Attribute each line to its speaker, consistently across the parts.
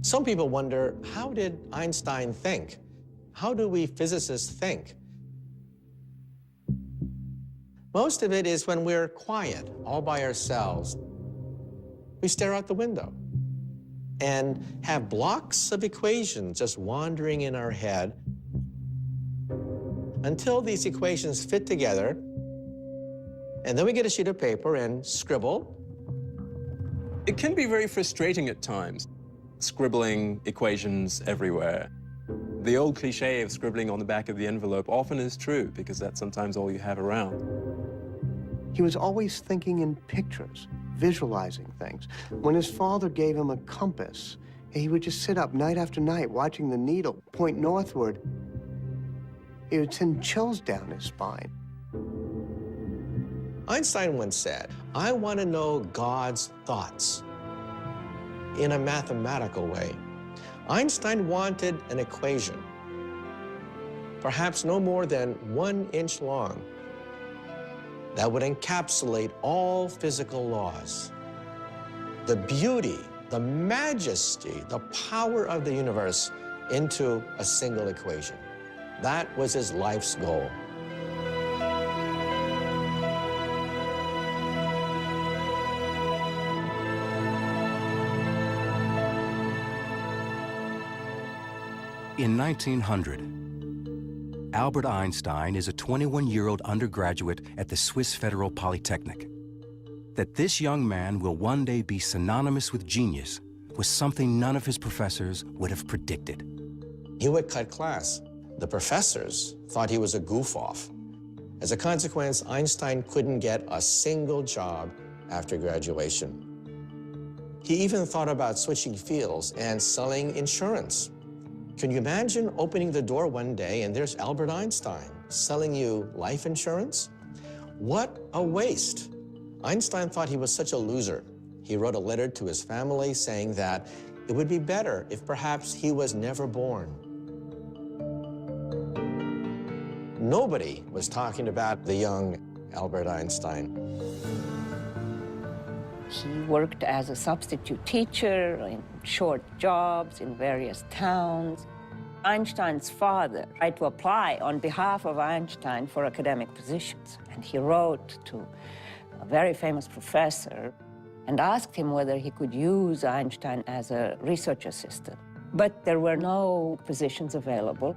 Speaker 1: Some people wonder, how did Einstein think? How do we physicists think? Most of it is when we're quiet, all by ourselves. We stare out the window and have blocks of equations just wandering in our head until these equations fit together, and then we get a sheet of paper and scribble.
Speaker 2: It can be very frustrating at times, scribbling equations everywhere. The old cliche of scribbling on the back of the envelope often is true because that's sometimes all you have around.
Speaker 3: He was always thinking in pictures, visualizing things. When his father gave him a compass, he would just sit up night after night watching the needle point northward. It would send chills down his spine.
Speaker 1: Einstein once said, "I want to know God's thoughts in a mathematical way." Einstein wanted an equation, perhaps no more than 1 inch long, that would encapsulate all physical laws. The beauty, the majesty, the power of the universe into a single equation. That was his life's goal.
Speaker 4: In 1900, Albert Einstein is a 21-year-old undergraduate at the Swiss Federal Polytechnic. That this young man will one day be synonymous with genius was something none of his professors would have predicted.
Speaker 1: He would cut class. The professors thought he was a goof-off. As a consequence, Einstein couldn't get a single job after graduation. He even thought about switching fields and selling insurance. Can you imagine opening the door one day and there's Albert Einstein selling you life insurance? What a waste. Einstein thought he was such a loser. He wrote a letter to his family saying that it would be better if perhaps he was never born. Nobody was talking about the young Albert Einstein.
Speaker 5: He worked as a substitute teacher in short jobs in various towns. Einstein's father tried to apply on behalf of Einstein for academic positions. And he wrote to a very famous professor and asked him whether he could use Einstein as a research assistant. But there were no positions available.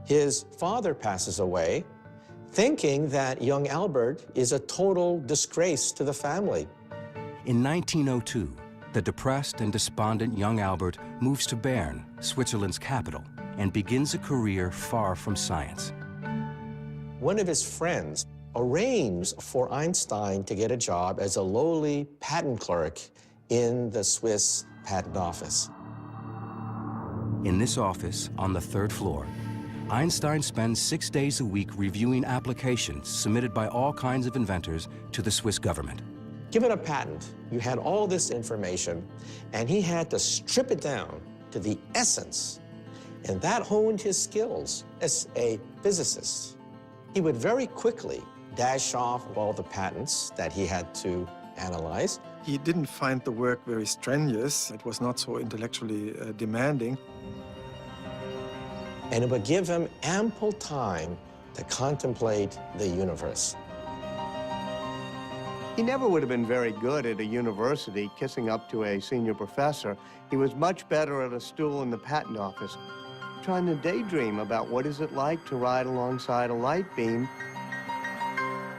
Speaker 1: His father passes away, thinking that young Albert is a total disgrace to the family.
Speaker 4: In 1902, the depressed and despondent young Albert moves to Bern, Switzerland's capital, and begins a career far from science.
Speaker 1: One of his friends arranged for Einstein to get a job as a lowly patent clerk in the Swiss patent office.
Speaker 4: In this office, on the 3rd floor, Einstein spends 6 days a week reviewing applications submitted by all kinds of inventors to the Swiss government.
Speaker 1: Given a patent, you had all this information, and he had to strip it down to the essence, and that honed his skills as a physicist. He would very quickly dash off all the patents that he had to analyze.
Speaker 6: He didn't find the work very strenuous. It was not so intellectually demanding.
Speaker 1: And it would give him ample time to contemplate the universe.
Speaker 3: He never would have been very good at a university kissing up to a senior professor. He was much better at a stool in the patent office, trying to daydream about what is it like to ride alongside a light beam.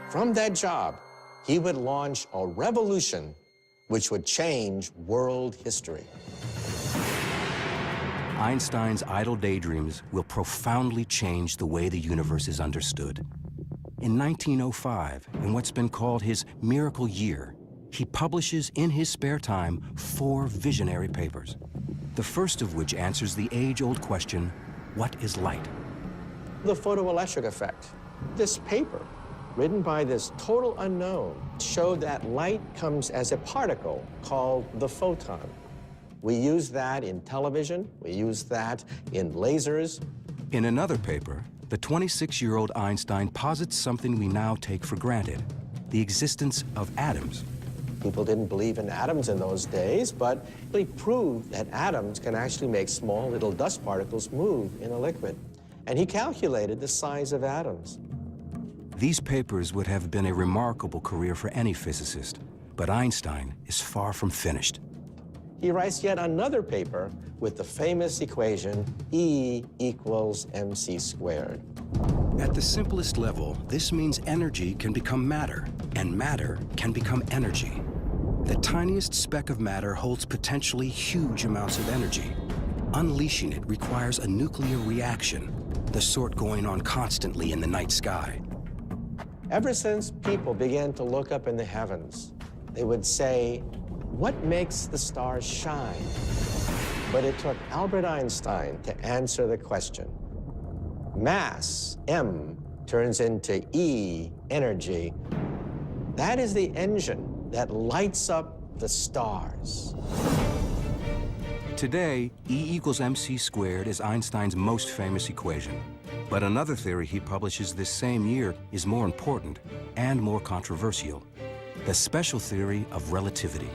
Speaker 1: From that job, he would launch a revolution which would change world history.
Speaker 4: Einstein's idle daydreams will profoundly change the way the universe is understood. In 1905, in what's been called his miracle year, he publishes in his spare time 4 visionary papers, the first of which answers the age-old question, what is light?
Speaker 1: The photoelectric effect. This paper, written by this total unknown, showed that light comes as a particle called the photon. We use that in television, we use that in lasers.
Speaker 4: In another paper, the 26-year-old Einstein posits something we now take for granted, the existence of atoms.
Speaker 1: People didn't believe in atoms in those days, but he proved that atoms can actually make small little dust particles move in a liquid. And he calculated the size of atoms.
Speaker 4: These papers would have been a remarkable career for any physicist, but Einstein is far from finished.
Speaker 1: He writes yet another paper with the famous equation E equals mc squared.
Speaker 4: At the simplest level, this means energy can become matter, and matter can become energy. The tiniest speck of matter holds potentially huge amounts of energy. Unleashing it requires a nuclear reaction, the sort going on constantly in the night sky.
Speaker 1: Ever since people began to look up in the heavens, they would say, what makes the stars shine? But it took Albert Einstein to answer the question. Mass, M, turns into E, energy. That is the engine that lights up the stars.
Speaker 4: Today, E equals mc squared is Einstein's most famous equation. But another theory he publishes this same year is more important and more controversial: the special theory of relativity.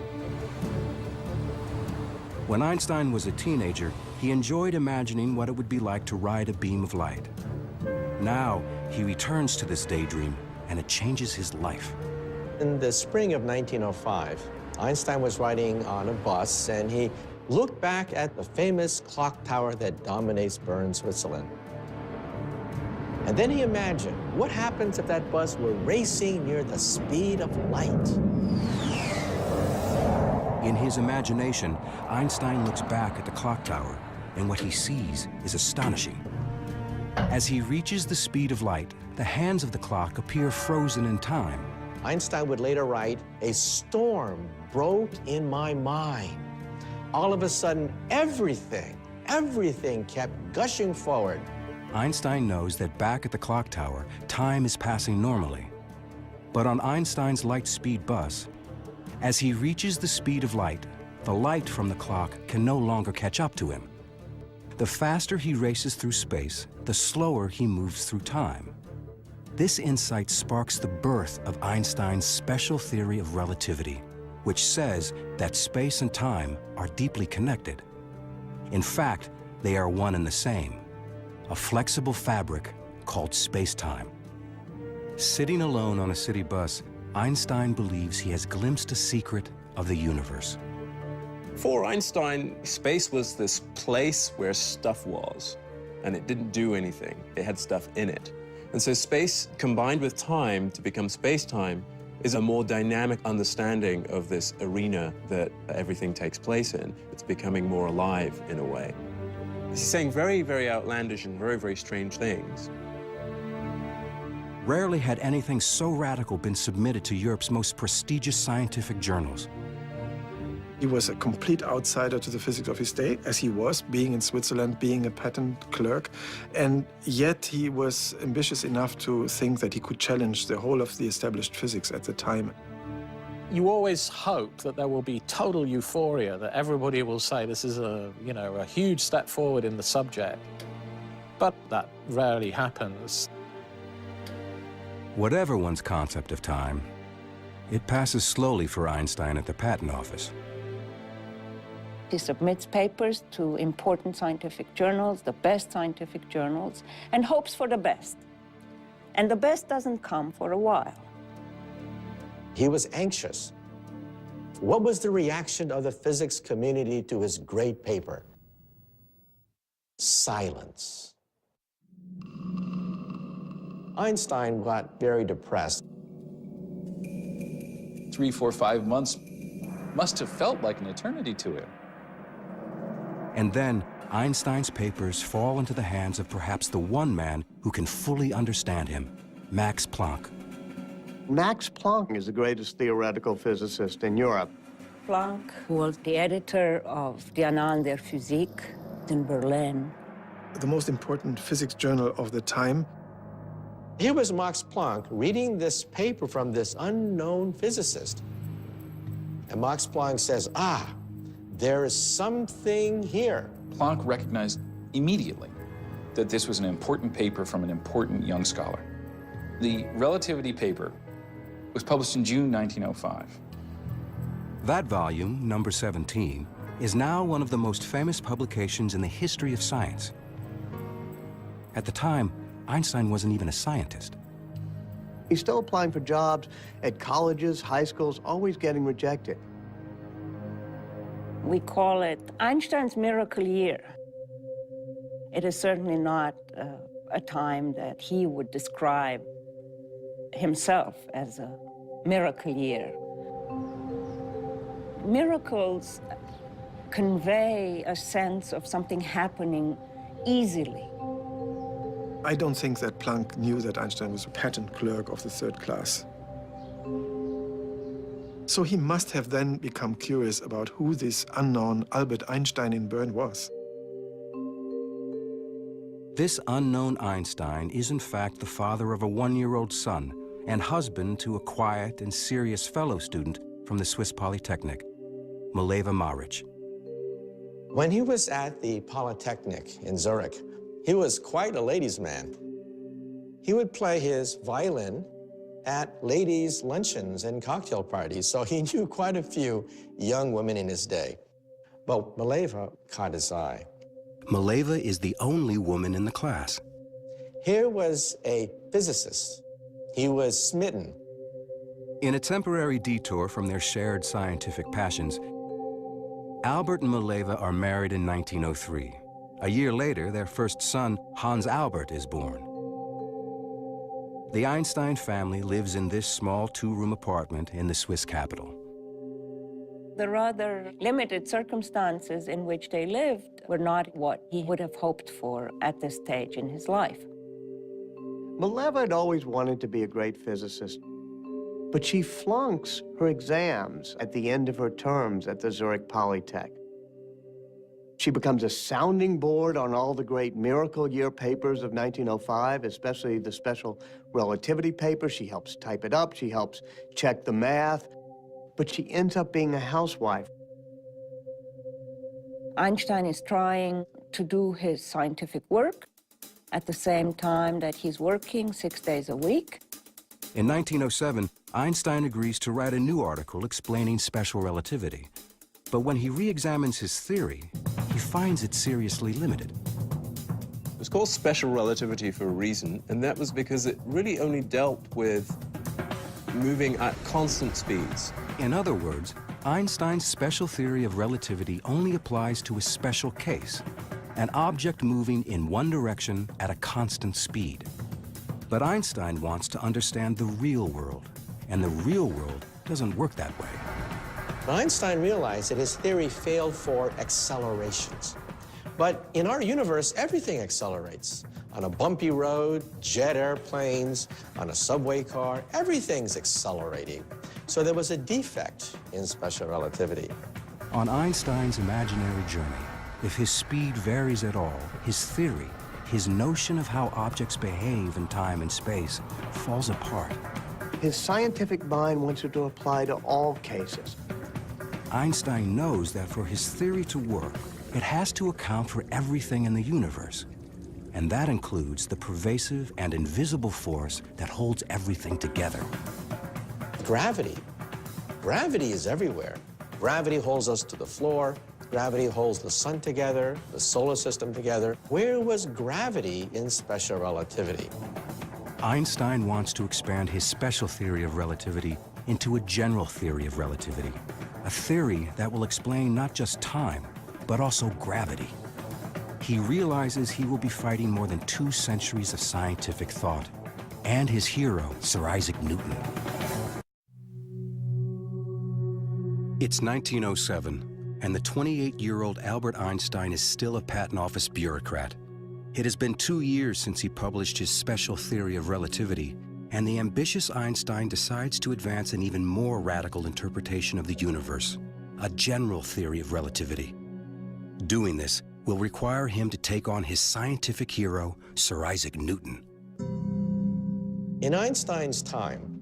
Speaker 4: When Einstein was a teenager, he enjoyed imagining what it would be like to ride a beam of light. Now, he returns to this daydream, and it changes his life.
Speaker 1: In the spring of 1905, Einstein was riding on a bus, and he looked back at the famous clock tower that dominates Bern, Switzerland. And then he imagined, what happens if that bus were racing near the speed of light?
Speaker 4: In his imagination, Einstein looks back at the clock tower, and what he sees is astonishing. As he reaches the speed of light, the hands of the clock appear frozen in time.
Speaker 1: Einstein would later write, a storm broke in my mind. All of a sudden, everything kept gushing forward.
Speaker 4: Einstein knows that back at the clock tower, time is passing normally. But on Einstein's light-speed bus, as he reaches the speed of light, the light from the clock can no longer catch up to him. The faster he races through space, the slower he moves through time. This insight sparks the birth of Einstein's special theory of relativity, which says that space and time are deeply connected. In fact, they are one and the same, a flexible fabric called space-time. Sitting alone on a city bus, Einstein believes he has glimpsed a secret of the universe.
Speaker 2: For Einstein, space was this place where stuff was, and it didn't do anything. It had stuff in it. And so space combined with time to become space-time is a more dynamic understanding of this arena that everything takes place in. It's becoming more alive in a way. He's saying very, very outlandish and very, very strange things.
Speaker 4: Rarely had anything so radical been submitted to Europe's most prestigious scientific journals.
Speaker 6: He was a complete outsider to the physics of his day, as he was, being in Switzerland, being a patent clerk. And yet he was ambitious enough to think that he could challenge the whole of the established physics at the time.
Speaker 7: You always hope that there will be total euphoria, that everybody will say this is a huge step forward in the subject. But that rarely happens.
Speaker 4: Whatever one's concept of time, it passes slowly for Einstein at the patent office.
Speaker 5: He submits papers to important scientific journals, the best scientific journals, and hopes for the best. And the best doesn't come for a while.
Speaker 1: He was anxious. What was the reaction of the physics community to his great paper? Silence. Einstein got very depressed.
Speaker 8: 3, 4, 5 months must have felt like an eternity to him.
Speaker 4: And then Einstein's papers fall into the hands of perhaps the one man who can fully understand him, Max Planck.
Speaker 3: Max Planck is the greatest theoretical physicist in Europe.
Speaker 5: Planck was the editor of the Annalen der Physik in Berlin.
Speaker 6: The most important physics journal of the time.
Speaker 1: Here was Max Planck reading this paper from this unknown physicist. And Max Planck says, there is something here.
Speaker 8: Planck recognized immediately that this was an important paper from an important young scholar. The relativity paper was published in June 1905.
Speaker 4: That volume, number 17, is now one of the most famous publications in the history of science. At the time, Einstein wasn't even a scientist.
Speaker 3: He's still applying for jobs at colleges, high schools, always getting rejected.
Speaker 5: We call it Einstein's miracle year. It is certainly not a time that he would describe himself as a miracle year. Miracles convey a sense of something happening easily.
Speaker 6: I don't think that Planck knew that Einstein was a patent clerk of the third class. So he must have then become curious about who this unknown Albert Einstein in Bern was.
Speaker 4: This unknown Einstein is in fact the father of a 1-year-old son and husband to a quiet and serious fellow student from the Swiss Polytechnic, Mileva Maric.
Speaker 1: When he was at the Polytechnic in Zurich, he was quite a ladies' man. He would play his violin at ladies' luncheons and cocktail parties, so he knew quite a few young women in his day. But Mileva caught his eye.
Speaker 4: Mileva is the only woman in the class.
Speaker 1: Here was a physicist. He was smitten.
Speaker 4: In a temporary detour from their shared scientific passions, Albert and Mileva are married in 1903. A year later, their first son, Hans Albert, is born. The Einstein family lives in this small 2-room apartment in the Swiss capital.
Speaker 5: The rather limited circumstances in which they lived were not what he would have hoped for at this stage in his life.
Speaker 3: Mileva had always wanted to be a great physicist, but she flunks her exams at the end of her terms at the Zurich Polytech. She becomes a sounding board on all the great miracle year papers of 1905, especially the special relativity paper. She helps type it up, she helps check the math, but she ends up being a housewife.
Speaker 5: Einstein is trying to do his scientific work at the same time that he's working 6 days a week.
Speaker 4: In 1907, Einstein agrees to write a new article explaining special relativity. But when he re-examines his theory, he finds it seriously limited.
Speaker 2: It was called special relativity for a reason, and that was because it really only dealt with moving at constant speeds.
Speaker 4: In other words, Einstein's special theory of relativity only applies to a special case, an object moving in one direction at a constant speed. But Einstein wants to understand the real world, and the real world doesn't work that way.
Speaker 1: Einstein realized that his theory failed for accelerations. But in our universe, everything accelerates. On a bumpy road, jet airplanes, on a subway car, everything's accelerating. So there was a defect in special relativity.
Speaker 4: On Einstein's imaginary journey, if his speed varies at all, his theory, his notion of how objects behave in time and space, falls apart.
Speaker 3: His scientific mind wants it to apply to all cases.
Speaker 4: Einstein knows that for his theory to work, it has to account for everything in the universe. And that includes the pervasive and invisible force that holds everything together.
Speaker 1: Gravity. Gravity is everywhere. Gravity holds us to the floor. Gravity holds the sun together, the solar system together. Where was gravity in special relativity?
Speaker 4: Einstein wants to expand his special theory of relativity into a general theory of relativity, a theory that will explain not just time, but also gravity. He realizes he will be fighting more than 2 centuries of scientific thought, and his hero, Sir Isaac Newton. It's 1907, and the 28-year-old Albert Einstein is still a patent office bureaucrat. It has been 2 years since he published his special theory of relativity, and the ambitious Einstein decides to advance an even more radical interpretation of the universe, a general theory of relativity. Doing this will require him to take on his scientific hero, Sir Isaac Newton.
Speaker 1: In Einstein's time,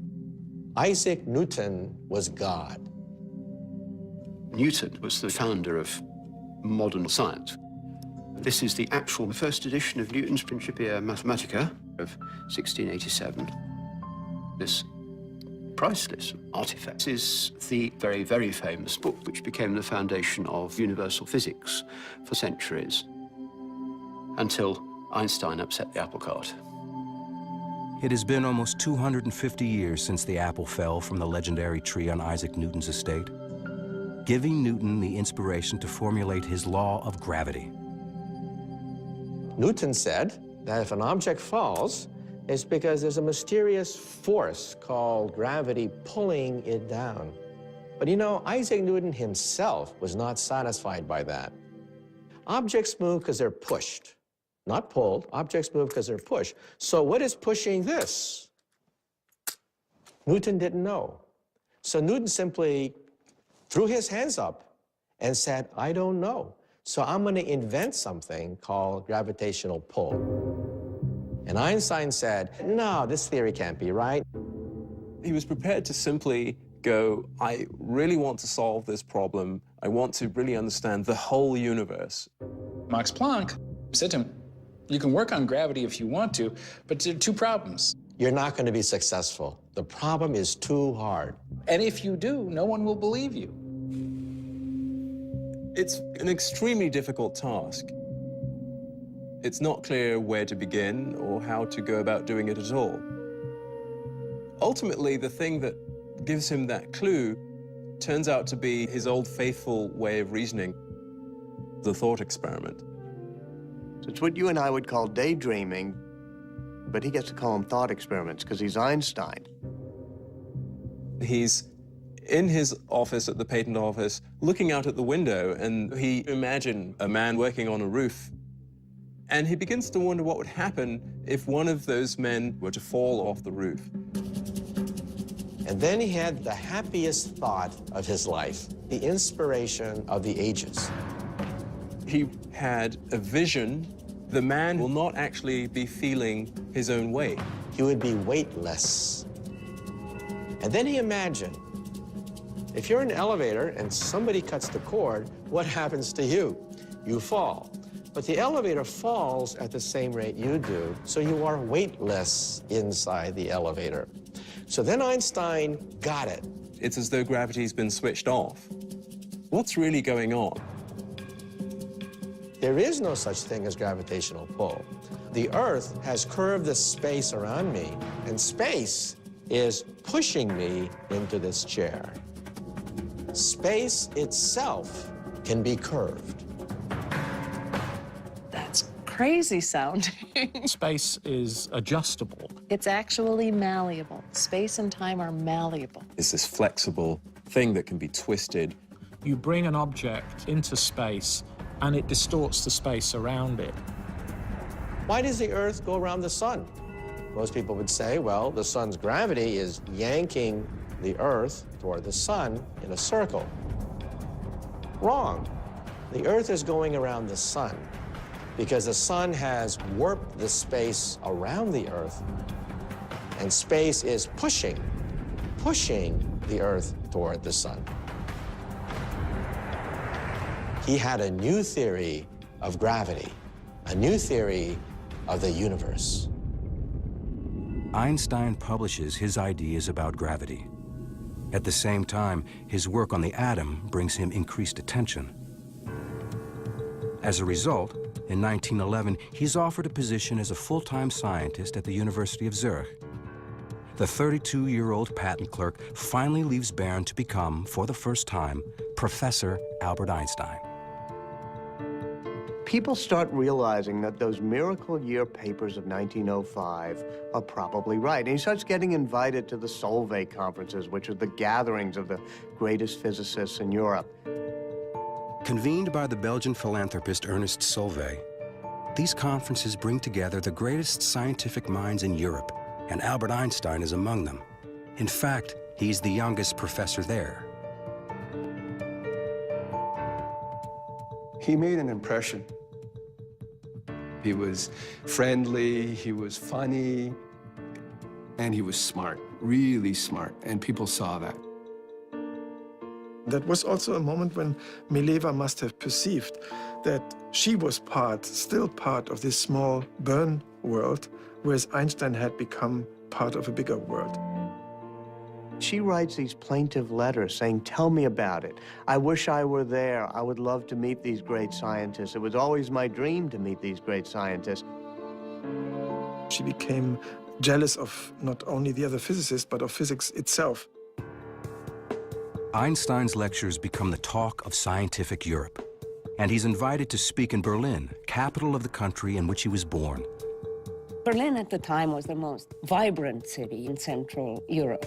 Speaker 1: Isaac Newton was God.
Speaker 9: Newton was the founder of modern science. This is the actual first edition of Newton's Principia Mathematica of 1687. This priceless artifacts is the very, very famous book which became the foundation of universal physics for centuries, until Einstein upset the apple cart.
Speaker 4: It has been almost 250 years since the apple fell from the legendary tree on Isaac Newton's estate, giving Newton the inspiration to formulate his law of gravity.
Speaker 1: Newton said that if an object falls, it's because there's a mysterious force called gravity pulling it down. But you know, Isaac Newton himself was not satisfied by that. Objects move because they're pushed, not pulled. Objects move because they're pushed. So what is pushing this? Newton didn't know. So Newton simply threw his hands up and said, I don't know. So I'm going to invent something called gravitational pull. And Einstein said, no, this theory can't be right.
Speaker 2: He was prepared to simply go, I really want to solve this problem. I want to really understand the whole universe.
Speaker 8: Max Planck said to him, you can work on gravity if you want to, but there are two problems.
Speaker 1: You're not going to be successful. The problem is too hard.
Speaker 8: And if you do, no one will believe you.
Speaker 2: It's an extremely difficult task. It's not clear where to begin or how to go about doing it at all. Ultimately, the thing that gives him that clue turns out to be his old faithful way of reasoning, the thought experiment.
Speaker 3: So it's what you and I would call daydreaming, but he gets to call them thought experiments because he's Einstein.
Speaker 2: He's in his office at the patent office, looking out at the window, and he imagined a man working on a roof. And he begins to wonder what would happen if one of those men were to fall off the roof.
Speaker 1: And then he had the happiest thought of his life, the inspiration of the ages.
Speaker 2: He had a vision. The man will not actually be feeling his own weight.
Speaker 1: He would be weightless. And then he imagined, if you're in an elevator and somebody cuts the cord, what happens to you? You fall. But the elevator falls at the same rate you do, so you are weightless inside the elevator. So then Einstein got it.
Speaker 2: It's as though gravity's been switched off. What's really going on?
Speaker 1: There is no such thing as gravitational pull. The Earth has curved the space around me, and space is pushing me into this chair. Space itself can be curved.
Speaker 10: That's crazy sounding.
Speaker 7: Space is adjustable.
Speaker 10: It's actually malleable. Space and time are malleable.
Speaker 2: It's this flexible thing that can be twisted.
Speaker 7: You bring an object into space, and it distorts the space around it.
Speaker 1: Why does the Earth go around the sun? Most people would say, well, the sun's gravity is yanking the Earth toward the sun in a circle. Wrong. The Earth is going around the sun because the sun has warped the space around the Earth, and space is pushing the Earth toward the sun. He had a new theory of gravity, a new theory of the universe.
Speaker 4: Einstein publishes his ideas about gravity. At the same time, his work on the atom brings him increased attention. As a result, in 1911, he's offered a position as a full-time scientist at the University of Zurich. The 32-year-old patent clerk finally leaves Bern to become, for the first time, Professor Albert Einstein.
Speaker 3: People start realizing that those miracle year papers of 1905 are probably right. And he starts getting invited to the Solvay conferences, which are the gatherings of the greatest physicists in Europe.
Speaker 4: Convened by the Belgian philanthropist Ernest Solvay, these conferences bring together the greatest scientific minds in Europe, and Albert Einstein is among them. In fact, he's the youngest professor there.
Speaker 11: He made an impression. He was friendly, he was funny, and he was smart, really smart, and people saw that.
Speaker 6: That was also a moment when Mileva must have perceived that she was still part of this small Bern world, whereas Einstein had become part of a bigger world.
Speaker 3: She writes these plaintive letters saying, tell me about it. I wish I were there. I would love to meet these great scientists. It was always my dream to meet these great scientists.
Speaker 6: She became jealous of not only the other physicists, but of physics itself.
Speaker 4: Einstein's lectures become the talk of scientific Europe, and he's invited to speak in Berlin, capital of the country in which he was born.
Speaker 5: Berlin at the time was the most vibrant city in Central Europe.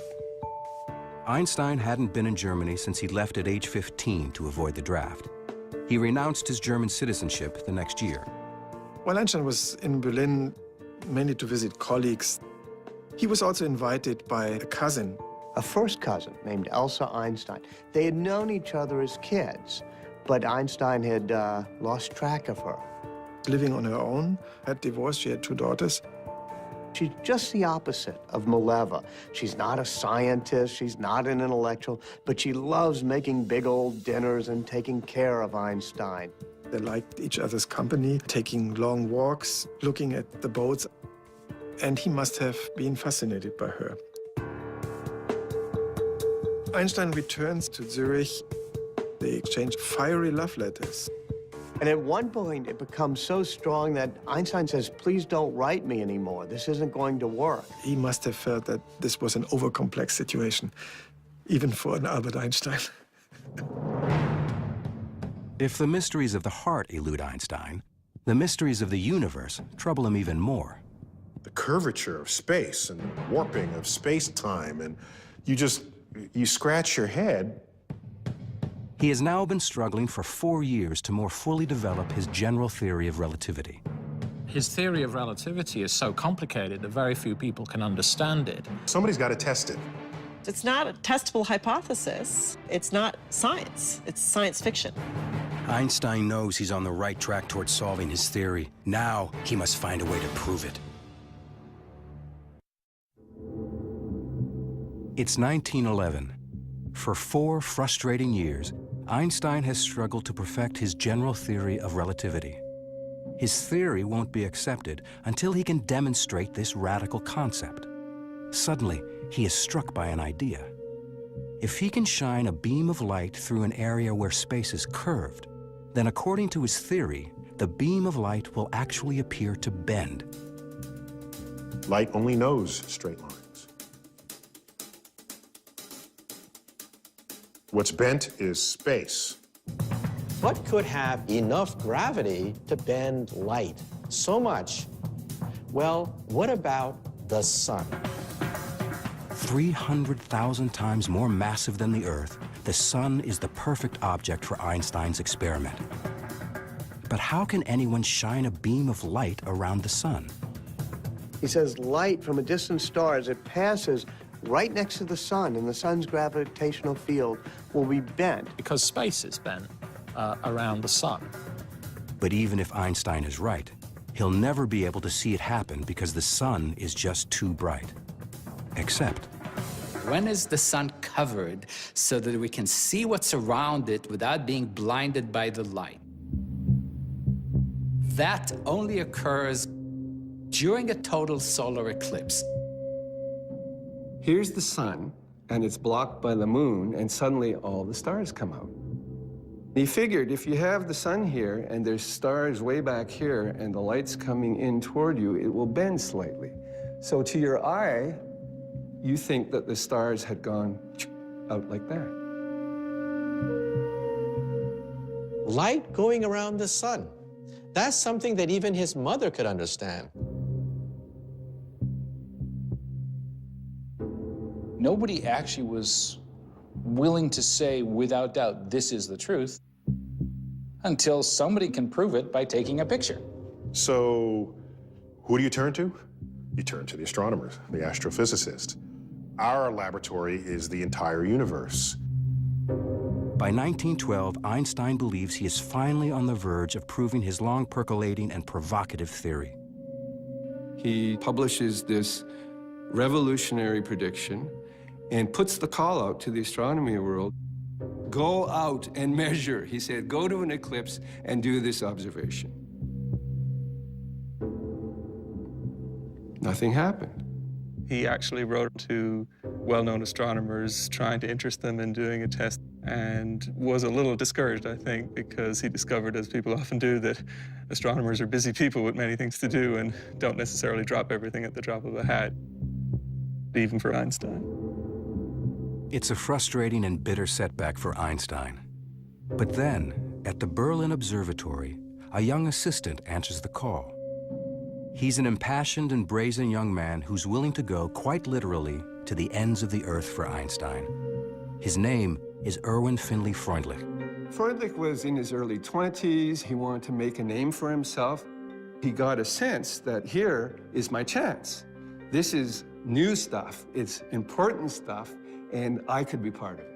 Speaker 4: Einstein hadn't been in Germany since he left at age 15 to avoid the draft. He renounced his German citizenship the next year.
Speaker 6: While Einstein was in Berlin mainly to visit colleagues, he was also invited by a cousin.
Speaker 3: A first cousin named Elsa Einstein. They had known each other as kids, but Einstein had lost track of her.
Speaker 6: Living on her own, had divorced, she had 2 daughters.
Speaker 3: She's just the opposite of Mileva. She's not a scientist, she's not an intellectual, but she loves making big old dinners and taking care of Einstein.
Speaker 6: They liked each other's company, taking long walks, looking at the boats, and he must have been fascinated by her. Einstein returns to Zurich. They exchange fiery love letters.
Speaker 3: And at one point, it becomes so strong that Einstein says, please don't write me anymore. This isn't going to work.
Speaker 6: He must have felt that this was an overcomplex situation, even for an Albert Einstein.
Speaker 4: If the mysteries of the heart elude Einstein, the mysteries of the universe trouble him even more.
Speaker 12: The curvature of space and warping of space-time, and you scratch your head.
Speaker 4: He has now been struggling for 4 years to more fully develop his general theory of relativity.
Speaker 7: His theory of relativity is so complicated that very few people can understand it.
Speaker 12: Somebody's got to test it.
Speaker 13: It's not a testable hypothesis. It's not science. It's science fiction.
Speaker 4: Einstein knows he's on the right track towards solving his theory. Now he must find a way to prove it. It's 1911. For 4 frustrating years, Einstein has struggled to perfect his general theory of relativity. His theory won't be accepted until he can demonstrate this radical concept. Suddenly, he is struck by an idea. If he can shine a beam of light through an area where space is curved, then according to his theory, the beam of light will actually appear to bend.
Speaker 12: Light only knows straight lines. What's bent is space.
Speaker 1: What could have enough gravity to bend light so much? Well, what about the sun?
Speaker 4: 300,000 times more massive than the Earth, the sun is the perfect object for Einstein's experiment. But how can anyone shine a beam of light around the sun?
Speaker 3: He says light from a distant star, as it passes right next to the sun, and the sun's gravitational field will be bent.
Speaker 7: Because space is bent around the sun.
Speaker 4: But even if Einstein is right, he'll never be able to see it happen because the sun is just too bright. Except,
Speaker 14: when is the sun covered so that we can see what's around it without being blinded by the light? That only occurs during a total solar eclipse.
Speaker 11: Here's the sun, and it's blocked by the moon, and suddenly all the stars come out. He figured if you have the sun here, and there's stars way back here, and the light's coming in toward you, it will bend slightly. So to your eye, you think that the stars had gone out like that.
Speaker 1: Light going around the sun. That's something that even his mother could understand.
Speaker 8: Nobody actually was willing to say without doubt, this is the truth, until somebody can prove it by taking a picture.
Speaker 12: So who do you turn to? You turn to the astronomers, the astrophysicists. Our laboratory is the entire universe.
Speaker 4: by 1912, Einstein believes he is finally on the verge of proving his long percolating and provocative theory.
Speaker 11: He publishes this revolutionary prediction and puts the call out to the astronomy world. Go out and measure. He said, go to an eclipse and do this observation. Nothing happened.
Speaker 15: He actually wrote to
Speaker 2: well-known astronomers trying to interest them in doing a test, and was a little discouraged, I think, because he discovered, as people often do, that astronomers are busy people with many things to do and don't necessarily drop everything at the drop of a hat, even for Einstein.
Speaker 4: It's a frustrating and bitter setback for Einstein. But then, at the Berlin Observatory, a young assistant answers the call. He's an impassioned and brazen young man who's willing to go, quite literally, to the ends of the earth for Einstein. His name is Erwin Finley Freundlich.
Speaker 11: Freundlich was in his early 20s. He wanted to make a name for himself. He got a sense that here is my chance. This is new stuff. It's important stuff, and I could be part of it.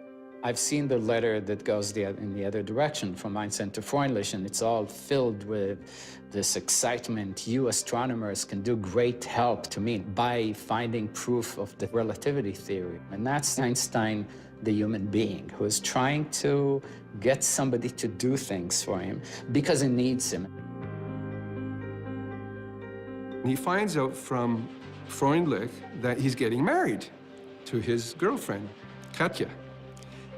Speaker 14: I've seen the letter that goes in the other direction from Einstein to Freundlich, and it's all filled with this excitement. You astronomers can do great help to me by finding proof of the relativity theory. And that's Einstein, the human being, who is trying to get somebody to do things for him because he needs him.
Speaker 11: He finds out from Freundlich that he's getting married to his girlfriend, Katja.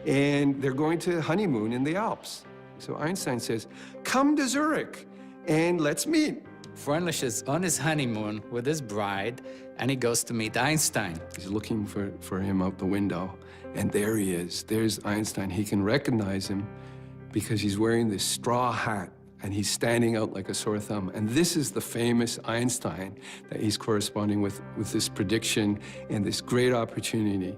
Speaker 11: And they're going to honeymoon in the Alps. So Einstein says, come to Zurich and let's meet.
Speaker 14: Freundlich is on his honeymoon with his bride, and he goes to meet Einstein.
Speaker 11: He's looking for him out the window, and there he is. There's Einstein. He can recognize him because he's wearing this straw hat, and he's standing out like a sore thumb. And this is the famous Einstein that he's corresponding with this prediction and this great opportunity.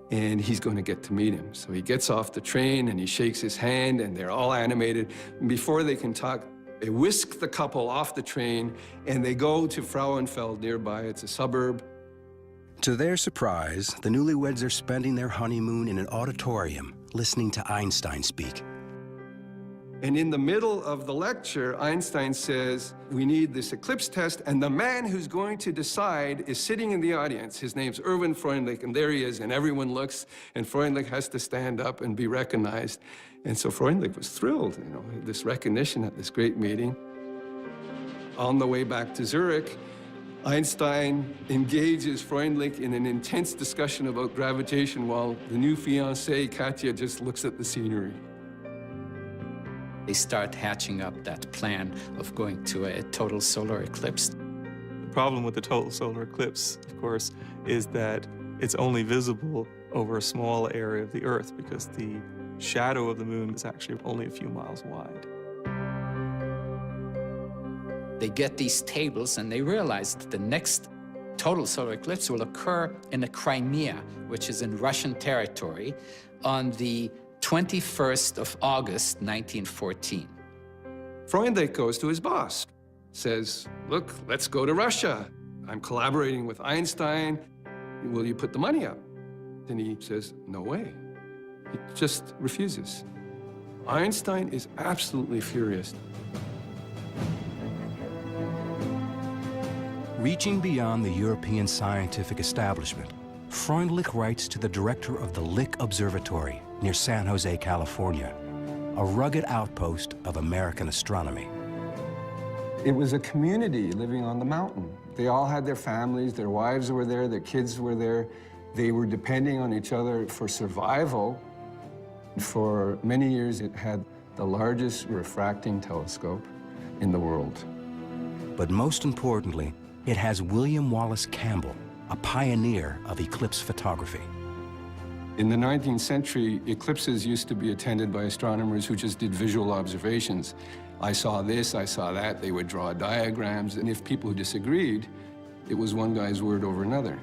Speaker 11: And he's going to get to meet him. So he gets off the train and he shakes his hand and they're all animated. And before they can talk, they whisk the couple off the train and they go to Frauenfeld nearby. It's a suburb.
Speaker 4: To their surprise, the newlyweds are spending their honeymoon in an auditorium, listening to Einstein speak.
Speaker 11: And in the middle of the lecture, Einstein says, we need this eclipse test, and the man who's going to decide is sitting in the audience. His name's Erwin Freundlich, and there he is, and everyone looks, and Freundlich has to stand up and be recognized. And so Freundlich was thrilled, this recognition at this great meeting. On the way back to Zurich, Einstein engages Freundlich in an intense discussion about gravitation while the new fiancée, Katja, just looks at the scenery.
Speaker 14: They start hatching up that plan of going to a total solar eclipse.
Speaker 2: The problem with the total solar eclipse, of course, is that it's only visible over a small area of the Earth because the shadow of the moon is actually only a few miles wide.
Speaker 14: They get these tables and they realize that the next total solar eclipse will occur in the Crimea, which is in Russian territory, on the 21st of August, 1914.
Speaker 11: Freundlich goes to his boss, says, look, let's go to Russia. I'm collaborating with Einstein. Will you put the money up? And he says, no way. He just refuses. Einstein is absolutely furious.
Speaker 4: Reaching beyond the European scientific establishment, Freundlich writes to the director of the Lick Observatory near San Jose, California, a rugged outpost of American astronomy.
Speaker 11: It was a community living on the mountain. They all had their families, their wives were there, their kids were there. They were depending on each other for survival. For many years, it had the largest refracting telescope in the world.
Speaker 4: But most importantly, it has William Wallace Campbell, a pioneer of eclipse photography.
Speaker 11: In the 19th century, eclipses used to be attended by astronomers who just did visual observations. I saw this, I saw that. They would draw diagrams, and if people disagreed, it was one guy's word over another.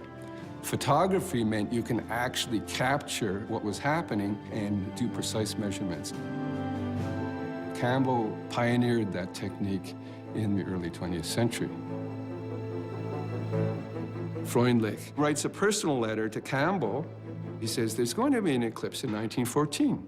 Speaker 11: Photography meant you can actually capture what was happening and do precise measurements. Campbell pioneered that technique in the early 20th century. Freundlich writes a personal letter to Campbell. He says, there's going to be an eclipse in 1914.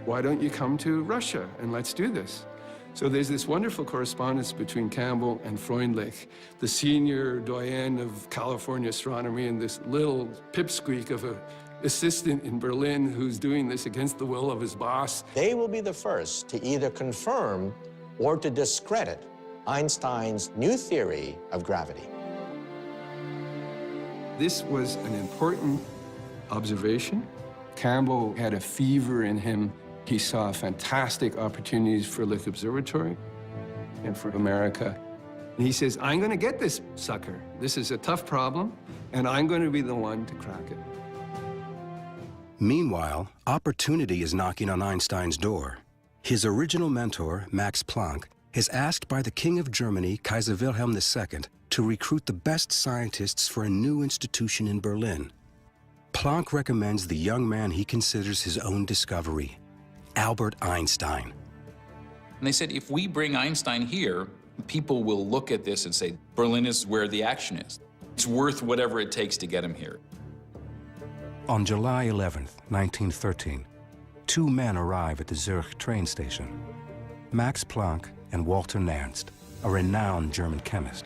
Speaker 11: Why don't you come to Russia and let's do this? So there's this wonderful correspondence between Campbell and Freundlich, the senior doyen of California astronomy and this little pipsqueak of an assistant in Berlin who's doing this against the will of his boss.
Speaker 1: They will be the first to either confirm or to discredit Einstein's new theory of gravity.
Speaker 11: This was an important observation. Campbell had a fever in him. He saw fantastic opportunities for Lick Observatory and for America. And he says, I'm going to get this sucker. This is a tough problem, and I'm going to be the one to crack it.
Speaker 4: Meanwhile, opportunity is knocking on Einstein's door. His original mentor, Max Planck, is asked by the King of Germany, Kaiser Wilhelm II, to recruit the best scientists for a new institution in Berlin. Planck recommends the young man he considers his own discovery, Albert Einstein.
Speaker 8: And they said, if we bring Einstein here, people will look at this and say, Berlin is where the action is. It's worth whatever it takes to get him here.
Speaker 4: On July 11, 1913, two men arrive at the Zurich train station, Max Planck and Walter Nernst, a renowned German chemist.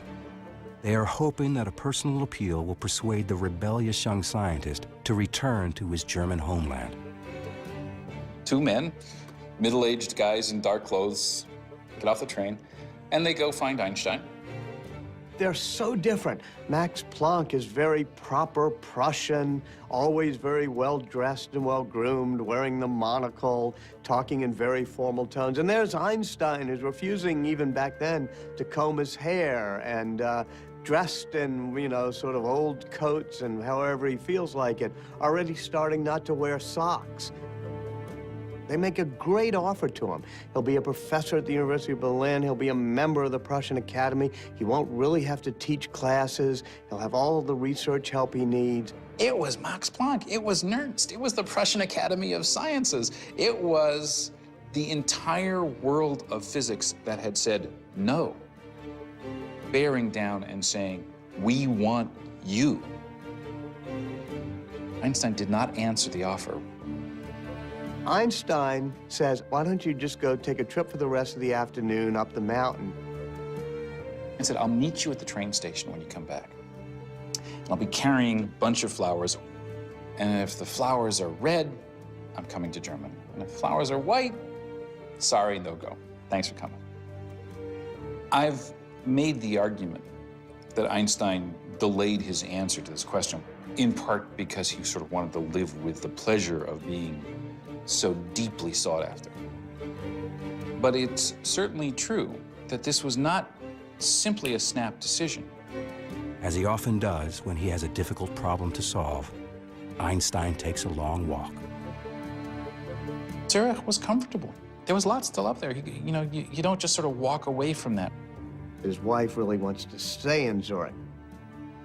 Speaker 4: They are hoping that a personal appeal will persuade the rebellious young scientist to return to his German homeland.
Speaker 8: Two men, middle-aged guys in dark clothes, get off the train, and they go find Einstein.
Speaker 3: They're so different. Max Planck is very proper Prussian, always very well-dressed and well-groomed, wearing the monocle, talking in very formal tones. And there's Einstein, who's refusing, even back then, to comb his hair and dressed in, you know, sort of old coats and however he feels like it, already starting not to wear socks. They make a great offer to him. He'll be a professor at the University of Berlin. He'll be a member of the Prussian Academy. He won't really have to teach classes. He'll have all of the research help he needs.
Speaker 8: It was Max Planck. It was Nernst. It was the Prussian Academy of Sciences. It was the entire world of physics that had said no, bearing down and saying, we want you. Einstein did not answer the offer.
Speaker 3: Einstein says, why don't you just go take a trip for the rest of the afternoon up the mountain?
Speaker 8: I said, I'll meet you at the train station when you come back. I'll be carrying a bunch of flowers. And if the flowers are red, I'm coming to Germany. And if flowers are white, sorry, no go. Thanks for coming. I've made the argument that Einstein delayed his answer to this question, in part because he sort of wanted to live with the pleasure of being so deeply sought after. But it's certainly true that this was not simply a snap decision.
Speaker 4: As he often does when he has a difficult problem to solve, Einstein takes a long walk.
Speaker 8: Zurich was comfortable. There was lots still up there. You don't just sort of walk away from that.
Speaker 3: His wife really wants to stay in Zurich.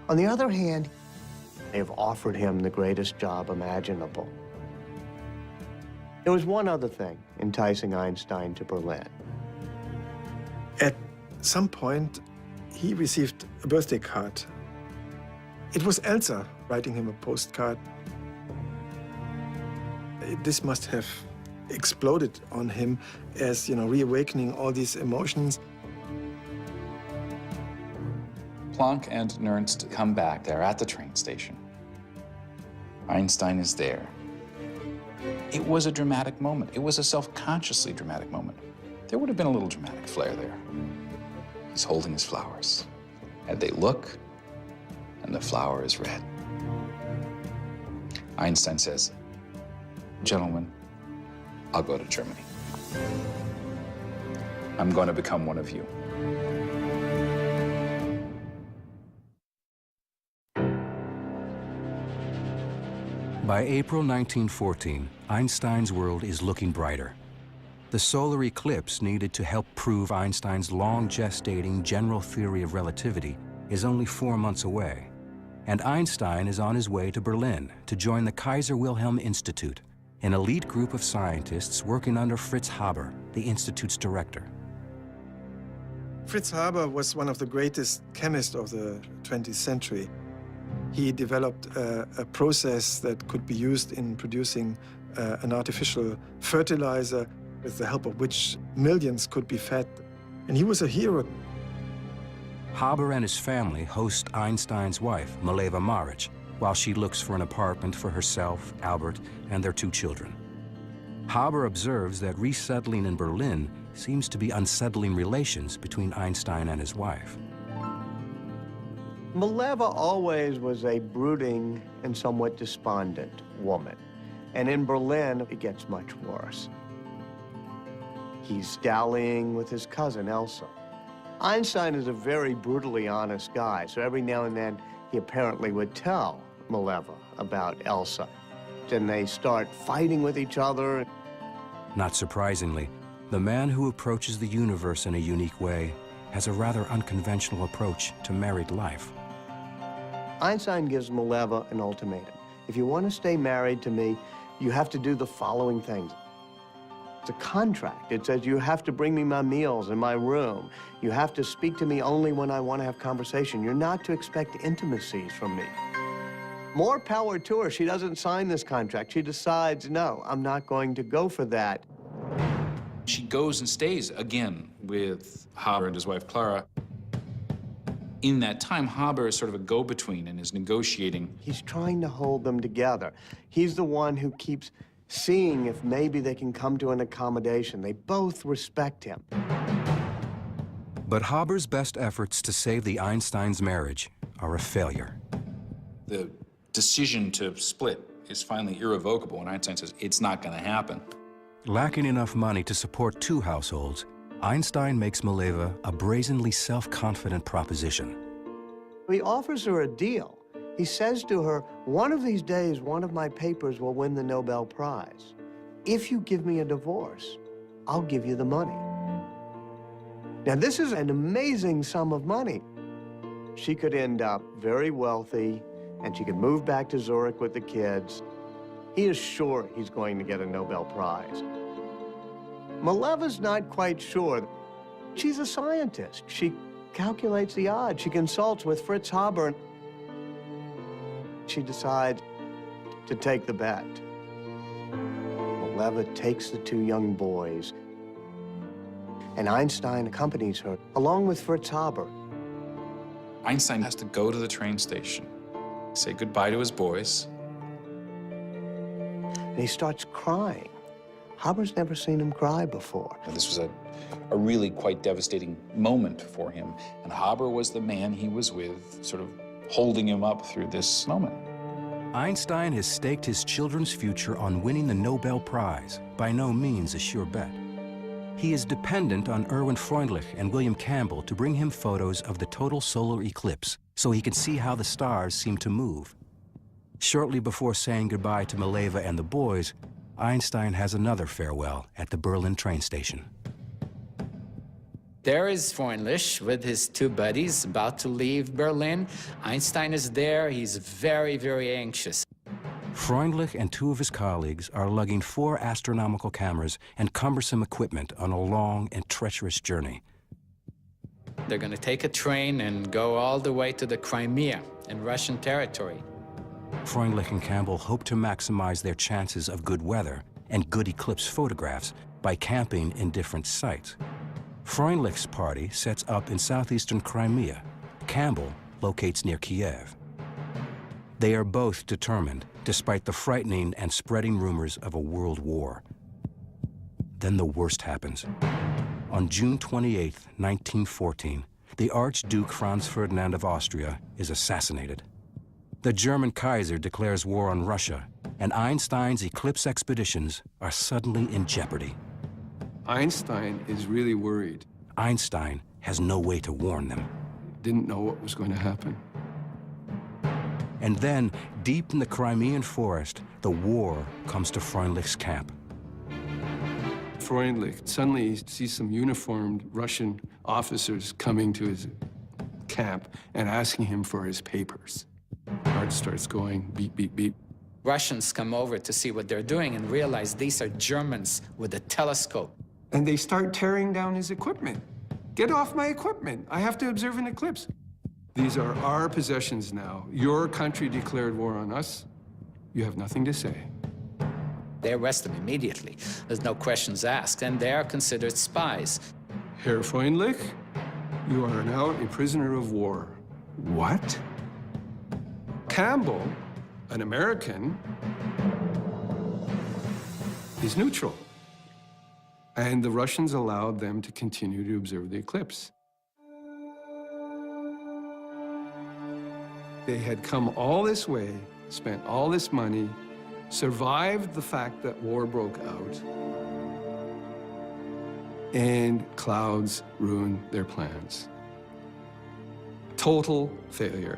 Speaker 3: On the other hand, they've offered him the greatest job imaginable. There was one other thing enticing Einstein to Berlin.
Speaker 6: At some point, he received a birthday card. It was Elsa writing him a postcard. This must have exploded on him as, reawakening all these emotions.
Speaker 8: Planck and Nernst come back. They're at the train station. Einstein is there. It was a dramatic moment. It was a self-consciously dramatic moment. There would have been a little dramatic flair there. He's holding his flowers, and they look, and the flower is red. Einstein says, gentlemen, I'll go to Germany. I'm going to become one of you.
Speaker 4: By April 1914, Einstein's world is looking brighter. The solar eclipse needed to help prove Einstein's long-gestating general theory of relativity is only 4 months away, and Einstein is on his way to Berlin to join the Kaiser Wilhelm Institute, an elite group of scientists working under Fritz Haber, the institute's director.
Speaker 6: Fritz Haber was one of the greatest chemists of the 20th century. He developed a process that could be used in producing an artificial fertilizer with the help of which millions could be fed. And he was a hero.
Speaker 4: Haber and his family host Einstein's wife, Mileva Maric, while she looks for an apartment for herself, Albert, and their 2 children. Haber observes that resettling in Berlin seems to be unsettling relations between Einstein and his wife.
Speaker 3: Mileva always was a brooding and somewhat despondent woman. And in Berlin, it gets much worse. He's dallying with his cousin, Elsa. Einstein is a very brutally honest guy, so every now and then he apparently would tell Mileva about Elsa. Then they start fighting with each other.
Speaker 4: Not surprisingly, the man who approaches the universe in a unique way has a rather unconventional approach to married life.
Speaker 3: Einstein gives Mileva an ultimatum. If you want to stay married to me, you have to do the following things. It's a contract. It says you have to bring me my meals in my room. You have to speak to me only when I want to have conversation. You're not to expect intimacies from me. More power to her. She doesn't sign this contract. She decides, no, I'm not going to go for that.
Speaker 8: She goes and stays again with Haber and his wife Clara. In that time, Haber is sort of a go-between and is negotiating.
Speaker 3: He's trying to hold them together. He's the one who keeps seeing if maybe they can come to an accommodation. They both respect him.
Speaker 4: But Haber's best efforts to save the Einsteins' marriage are a failure.
Speaker 8: The decision to split is finally irrevocable, and Einstein says it's not going to happen.
Speaker 4: Lacking enough money to support two households, Einstein makes Mileva a brazenly self-confident proposition.
Speaker 3: He offers her a deal. He says to her, one of these days, one of my papers will win the Nobel Prize. If you give me a divorce, I'll give you the money. Now, this is an amazing sum of money. She could end up very wealthy, and she could move back to Zurich with the kids. He is sure he's going to get a Nobel Prize. Mileva's not quite sure. She's a scientist. She calculates the odds. She consults with Fritz Haber. She decides to take the bet. Mileva takes the two young boys, and Einstein accompanies her, along with Fritz Haber.
Speaker 8: Einstein has to go to the train station, say goodbye to his boys.
Speaker 3: And he starts crying. Haber's never seen him cry before.
Speaker 8: This was a really quite devastating moment for him, and Haber was the man he was with, sort of holding him up through this moment.
Speaker 4: Einstein has staked his children's future on winning the Nobel Prize, by no means a sure bet. He is dependent on Erwin Freundlich and William Campbell to bring him photos of the total solar eclipse so he can see how the stars seem to move. Shortly before saying goodbye to Mileva and the boys, Einstein has another farewell at the Berlin train station.
Speaker 14: There is Freundlich with his two buddies about to leave Berlin. Einstein is there. He's very, very anxious.
Speaker 4: Freundlich and two of his colleagues are lugging 4 astronomical cameras and cumbersome equipment on a long and treacherous journey.
Speaker 14: They're going to take a train and go all the way to the Crimea in Russian territory.
Speaker 4: Freundlich and Campbell hope to maximize their chances of good weather and good eclipse photographs by camping in different sites. Freundlich's party sets up in southeastern Crimea. Campbell locates near Kiev. They are both determined, despite the frightening and spreading rumors of a world war. Then the worst happens. On June 28, 1914, the Archduke Franz Ferdinand of Austria is assassinated. The German Kaiser declares war on Russia, and Einstein's eclipse expeditions are suddenly in jeopardy.
Speaker 11: Einstein is really worried.
Speaker 4: Einstein has no way to warn them.
Speaker 11: Didn't know what was going to happen.
Speaker 4: And then, deep in the Crimean forest, the war comes to Freundlich's camp.
Speaker 11: Freundlich suddenly sees some uniformed Russian officers coming to his camp and asking him for his papers. Heart starts going beep, beep, beep.
Speaker 14: Russians come over to see what they're doing and realize these are Germans with a telescope.
Speaker 11: And they start tearing down his equipment. Get off my equipment. I have to observe an eclipse. These are our possessions now. Your country declared war on us. You have nothing to say.
Speaker 14: They arrest them immediately. There's no questions asked, and they are considered spies.
Speaker 11: Herr Freundlich, you are now a prisoner of war. What? Campbell, an American, is neutral. And the Russians allowed them to continue to observe the eclipse. They had come all this way, spent all this money, survived the fact that war broke out, and clouds ruined their plans. Total failure.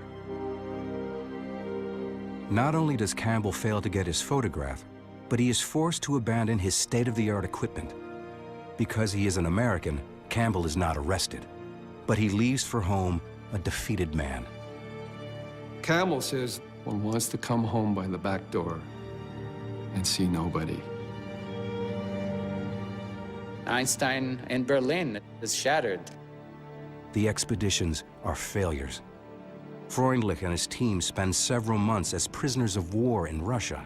Speaker 4: Not only does Campbell fail to get his photograph, but he is forced to abandon his state-of-the-art equipment. Because he is an American, Campbell is not arrested, but he leaves for home a defeated man.
Speaker 11: Campbell says one wants to come home by the back door and see nobody.
Speaker 14: Einstein in Berlin is shattered.
Speaker 4: The expeditions are failures. Freundlich and his team spend several months as prisoners of war in Russia.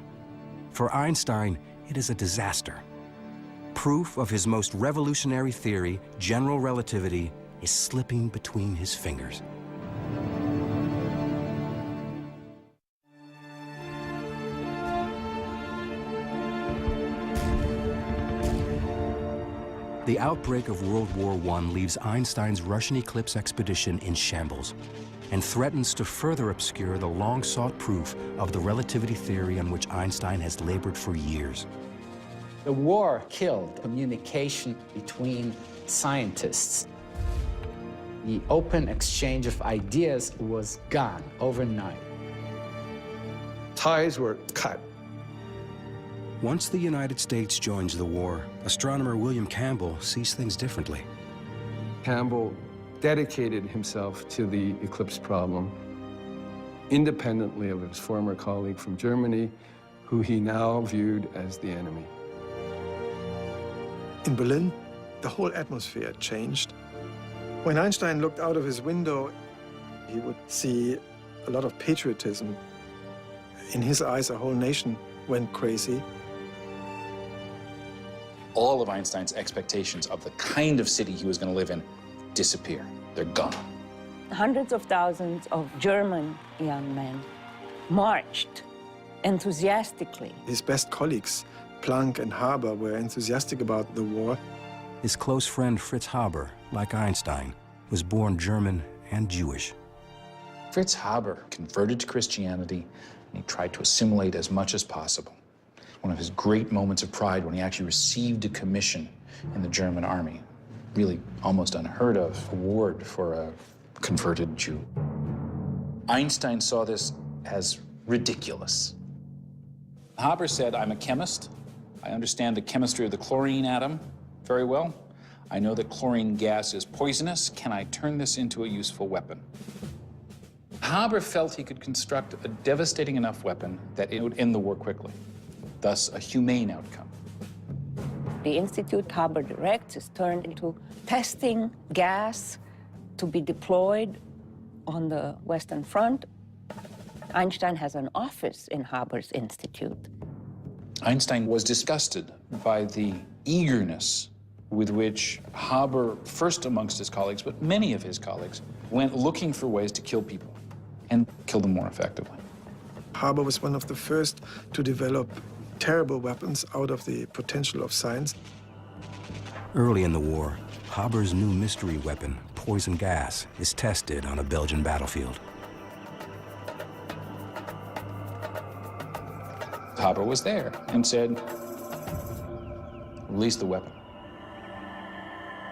Speaker 4: For Einstein, it is a disaster. Proof of his most revolutionary theory, general relativity, is slipping between his fingers. The outbreak of World War I leaves Einstein's Russian eclipse expedition in shambles and threatens to further obscure the long-sought proof of the relativity theory on which Einstein has labored for years.
Speaker 14: The war killed communication between scientists. The open exchange of ideas was gone overnight.
Speaker 11: Ties were cut.
Speaker 4: Once the United States joins the war, astronomer William Campbell sees things differently.
Speaker 11: Campbell dedicated himself to the eclipse problem, independently of his former colleague from Germany, who he now viewed as the enemy.
Speaker 6: In Berlin, the whole atmosphere changed. When Einstein looked out of his window, he would see a lot of patriotism. In his eyes, a whole nation went crazy.
Speaker 8: All of Einstein's expectations of the kind of city he was going to live in disappear. They're gone.
Speaker 5: Hundreds of thousands of German young men marched enthusiastically.
Speaker 6: His best colleagues, Planck and Haber, were enthusiastic about the war.
Speaker 4: His close friend Fritz Haber, like Einstein, was born German and Jewish.
Speaker 8: Fritz Haber converted to Christianity, and he tried to assimilate as much as possible. One of his great moments of pride when he actually received a commission in the German army. Really almost unheard of award for a converted Jew. Einstein saw this as ridiculous. Haber said, I'm a chemist. I understand the chemistry of the chlorine atom very well. I know that chlorine gas is poisonous. Can I turn this into a useful weapon? Haber felt he could construct a devastating enough weapon that it would end the war quickly, thus a humane outcome.
Speaker 5: The institute Haber directs is turned into testing gas to be deployed on the Western Front. Einstein has an office in Haber's institute.
Speaker 8: Einstein was disgusted by the eagerness with which Haber, first amongst his colleagues, but many of his colleagues, went looking for ways to kill people and kill them more effectively.
Speaker 6: Haber was one of the first to develop terrible weapons out of the potential of science.
Speaker 4: Early in the war, Haber's new mystery weapon, poison gas, is tested on a Belgian battlefield.
Speaker 8: Haber was there and said, release the weapon.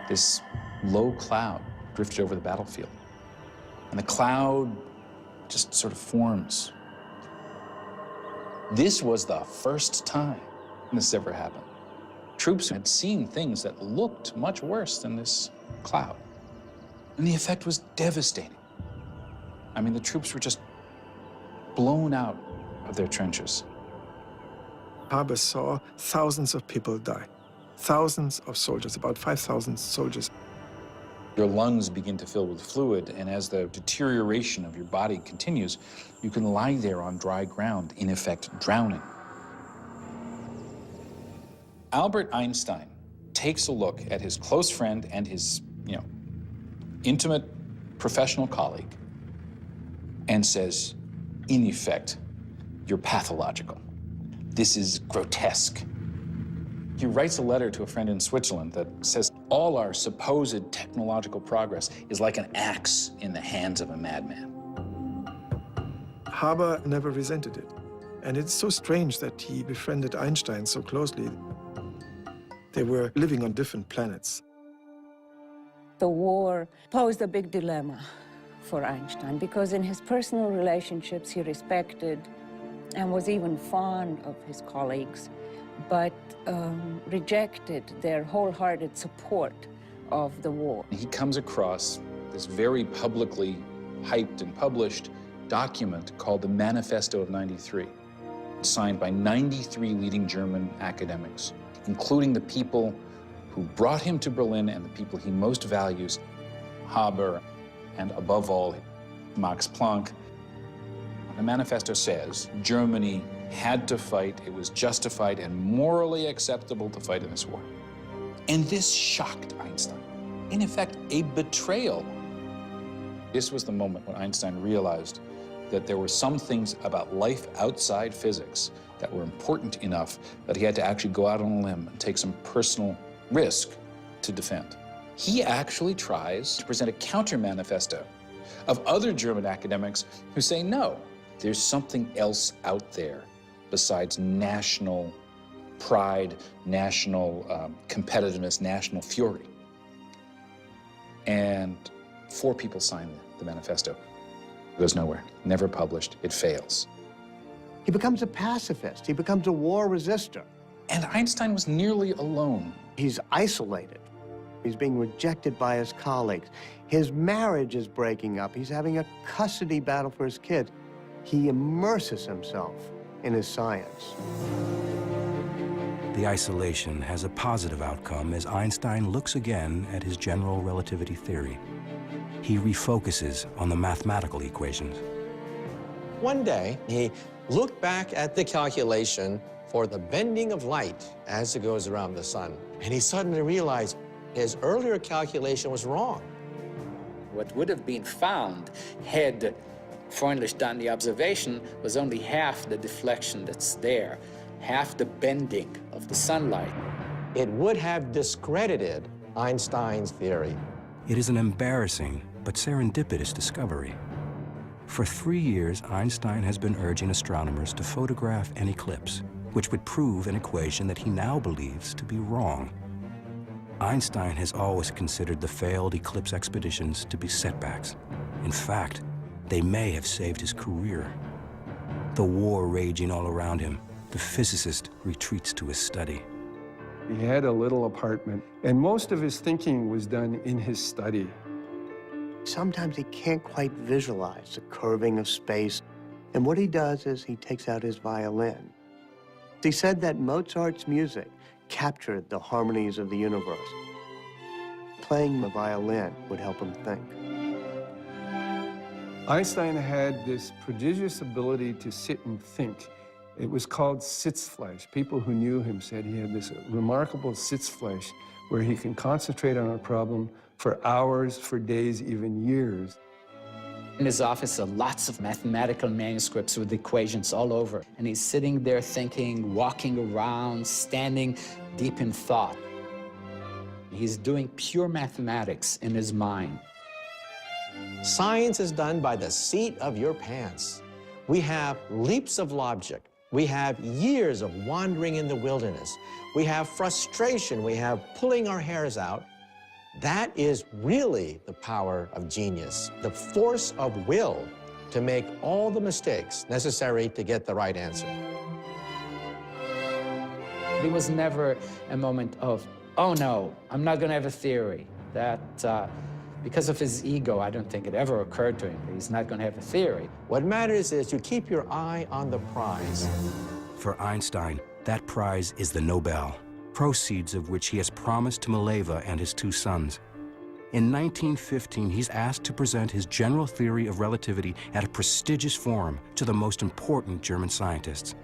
Speaker 8: This low cloud drifted over the battlefield, and the cloud just sort of forms. This was the first time this ever happened. Troops had seen things that looked much worse than this cloud, and the effect was devastating. I mean, the troops were just blown out of their trenches.
Speaker 6: Haber saw thousands of people die. Thousands of soldiers, about 5,000 soldiers.
Speaker 8: Your lungs begin to fill with fluid, and as the deterioration of your body continues, you can lie there on dry ground, in effect drowning. Albert Einstein takes a look at his close friend and his, intimate professional colleague and says, in effect, you're pathological. This is grotesque. He writes a letter to a friend in Switzerland that says, all our supposed technological progress is like an axe in the hands of a madman.
Speaker 6: Haber never resented it. And it's so strange that he befriended Einstein so closely. They were living on different planets.
Speaker 5: The war posed a big dilemma for Einstein because in his personal relationships he respected and was even fond of his colleagues, but rejected their wholehearted support of the war.
Speaker 8: He comes across this very publicly hyped and published document called the Manifesto of '93, signed by 93 leading German academics, including the people who brought him to Berlin and the people he most values, Haber, and above all, Max Planck. The manifesto says Germany had to fight, it was justified and morally acceptable to fight in this war. And this shocked Einstein. In effect, a betrayal. This was the moment when Einstein realized that there were some things about life outside physics that were important enough that he had to actually go out on a limb and take some personal risk to defend. He actually tries to present a counter-manifesto of other German academics who say, no, there's something else out there besides national pride, national competitiveness, national fury. And 4 people sign the manifesto. It goes nowhere, never published, it fails.
Speaker 3: He becomes a pacifist. He becomes a war resistor.
Speaker 8: And Einstein was nearly alone.
Speaker 3: He's isolated. He's being rejected by his colleagues. His marriage is breaking up. He's having a custody battle for his kids. He immerses himself in his science.
Speaker 4: The isolation has a positive outcome as Einstein looks again at his general relativity theory. He refocuses on the mathematical equations.
Speaker 1: One day, he looked back at the calculation for the bending of light as it goes around the sun, and he suddenly realized his earlier calculation was wrong.
Speaker 14: What would have been found had Freundlich done the observation was only half the deflection that's there, half the bending of the sunlight.
Speaker 1: It would have discredited Einstein's theory.
Speaker 4: It is an embarrassing but serendipitous discovery. For 3 years, Einstein has been urging astronomers to photograph an eclipse, which would prove an equation that he now believes to be wrong. Einstein has always considered the failed eclipse expeditions to be setbacks. In fact, they may have saved his career. The war raging all around him, the physicist retreats to his study.
Speaker 11: He had a little apartment, and most of his thinking was done in his study.
Speaker 3: Sometimes he can't quite visualize the curving of space, and what he does is he takes out his violin. He said that Mozart's music captured the harmonies of the universe. Playing the violin would help him think.
Speaker 11: Einstein had this prodigious ability to sit and think. It was called Sitzfleisch. People who knew him said he had this remarkable Sitzfleisch where he can concentrate on a problem for hours, for days, even years.
Speaker 14: In his office are lots of mathematical manuscripts with equations all over. And he's sitting there thinking, walking around, standing deep in thought. He's doing pure mathematics in his mind.
Speaker 1: Science is done by the seat of your pants. We have leaps of logic. We have years of wandering in the wilderness. We have frustration. We have pulling our hairs out. That is really the power of genius, the force of will to make all the mistakes necessary to get the right answer.
Speaker 14: There was never a moment of, oh no, I'm not going to have a theory. That, because of his ego, I don't think it ever occurred to him that he's not going to have a theory.
Speaker 1: What matters is you keep your eye on the prize.
Speaker 4: For Einstein, that prize is the Nobel, proceeds of which he has promised to Mileva and his 2 sons. In 1915, he's asked to present his general theory of relativity at a prestigious forum to the most important German scientists.